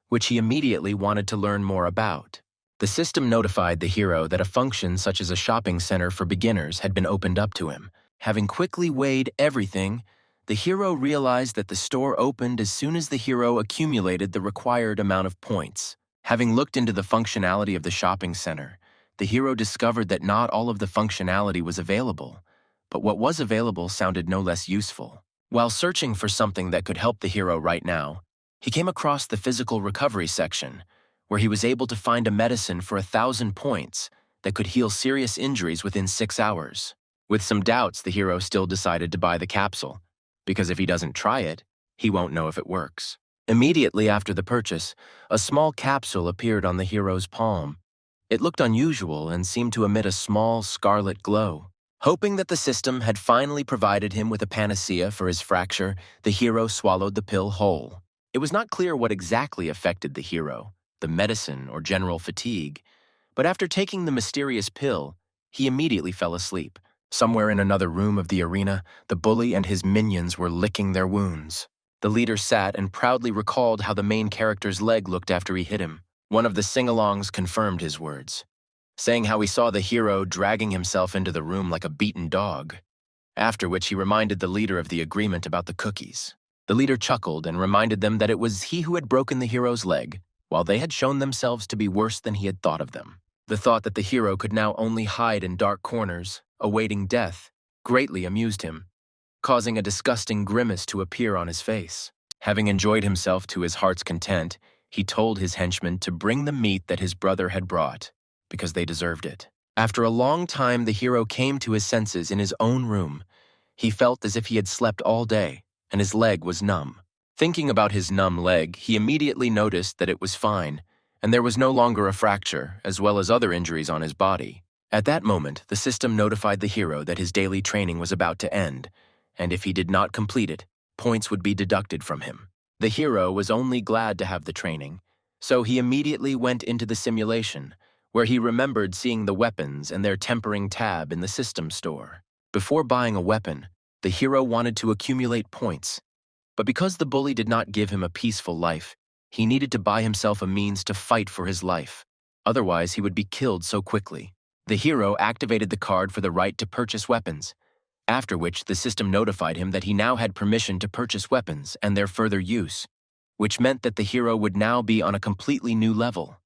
which he immediately wanted to learn more about. The system notified the hero that a function such as a shopping center for beginners had been opened up to him. Having quickly weighed everything, the hero realized that the store opened as soon as the hero accumulated the required amount of points. Having looked into the functionality of the shopping center, the hero discovered that not all of the functionality was available, but what was available sounded no less useful. While searching for something that could help the hero right now, he came across the physical recovery section, where he was able to find a medicine for 1,000 points that could heal serious injuries within 6 hours. With some doubts, the hero still decided to buy the capsule, because if he doesn't try it, he won't know if it works. Immediately after the purchase, a small capsule appeared on the hero's palm. It looked unusual and seemed to emit a small scarlet glow. Hoping that the system had finally provided him with a panacea for his fracture, the hero swallowed the pill whole. It was not clear what exactly affected the hero, the medicine or general fatigue, but after taking the mysterious pill, he immediately fell asleep. Somewhere in another room of the arena, the bully and his minions were licking their wounds. The leader sat and proudly recalled how the main character's leg looked after he hit him. One of the sing-alongs confirmed his words, saying how he saw the hero dragging himself into the room like a beaten dog, after which he reminded the leader of the agreement about the cookies. The leader chuckled and reminded them that it was he who had broken the hero's leg, while they had shown themselves to be worse than he had thought of them. The thought that the hero could now only hide in dark corners, awaiting death, greatly amused him, causing a disgusting grimace to appear on his face. Having enjoyed himself to his heart's content, he told his henchmen to bring the meat that his brother had brought, because they deserved it. After a long time, the hero came to his senses in his own room. He felt as if he had slept all day, and his leg was numb. Thinking about his numb leg, he immediately noticed that it was fine, and there was no longer a fracture, as well as other injuries on his body. At that moment, the system notified the hero that his daily training was about to end, and if he did not complete it, points would be deducted from him. The hero was only glad to have the training, so he immediately went into the simulation, where he remembered seeing the weapons and their tempering tab in the system store. Before buying a weapon, the hero wanted to accumulate points, but because the bully did not give him a peaceful life, he needed to buy himself a means to fight for his life. Otherwise, he would be killed so quickly. The hero activated the card for the right to purchase weapons, after which the system notified him that he now had permission to purchase weapons and their further use, which meant that the hero would now be on a completely new level.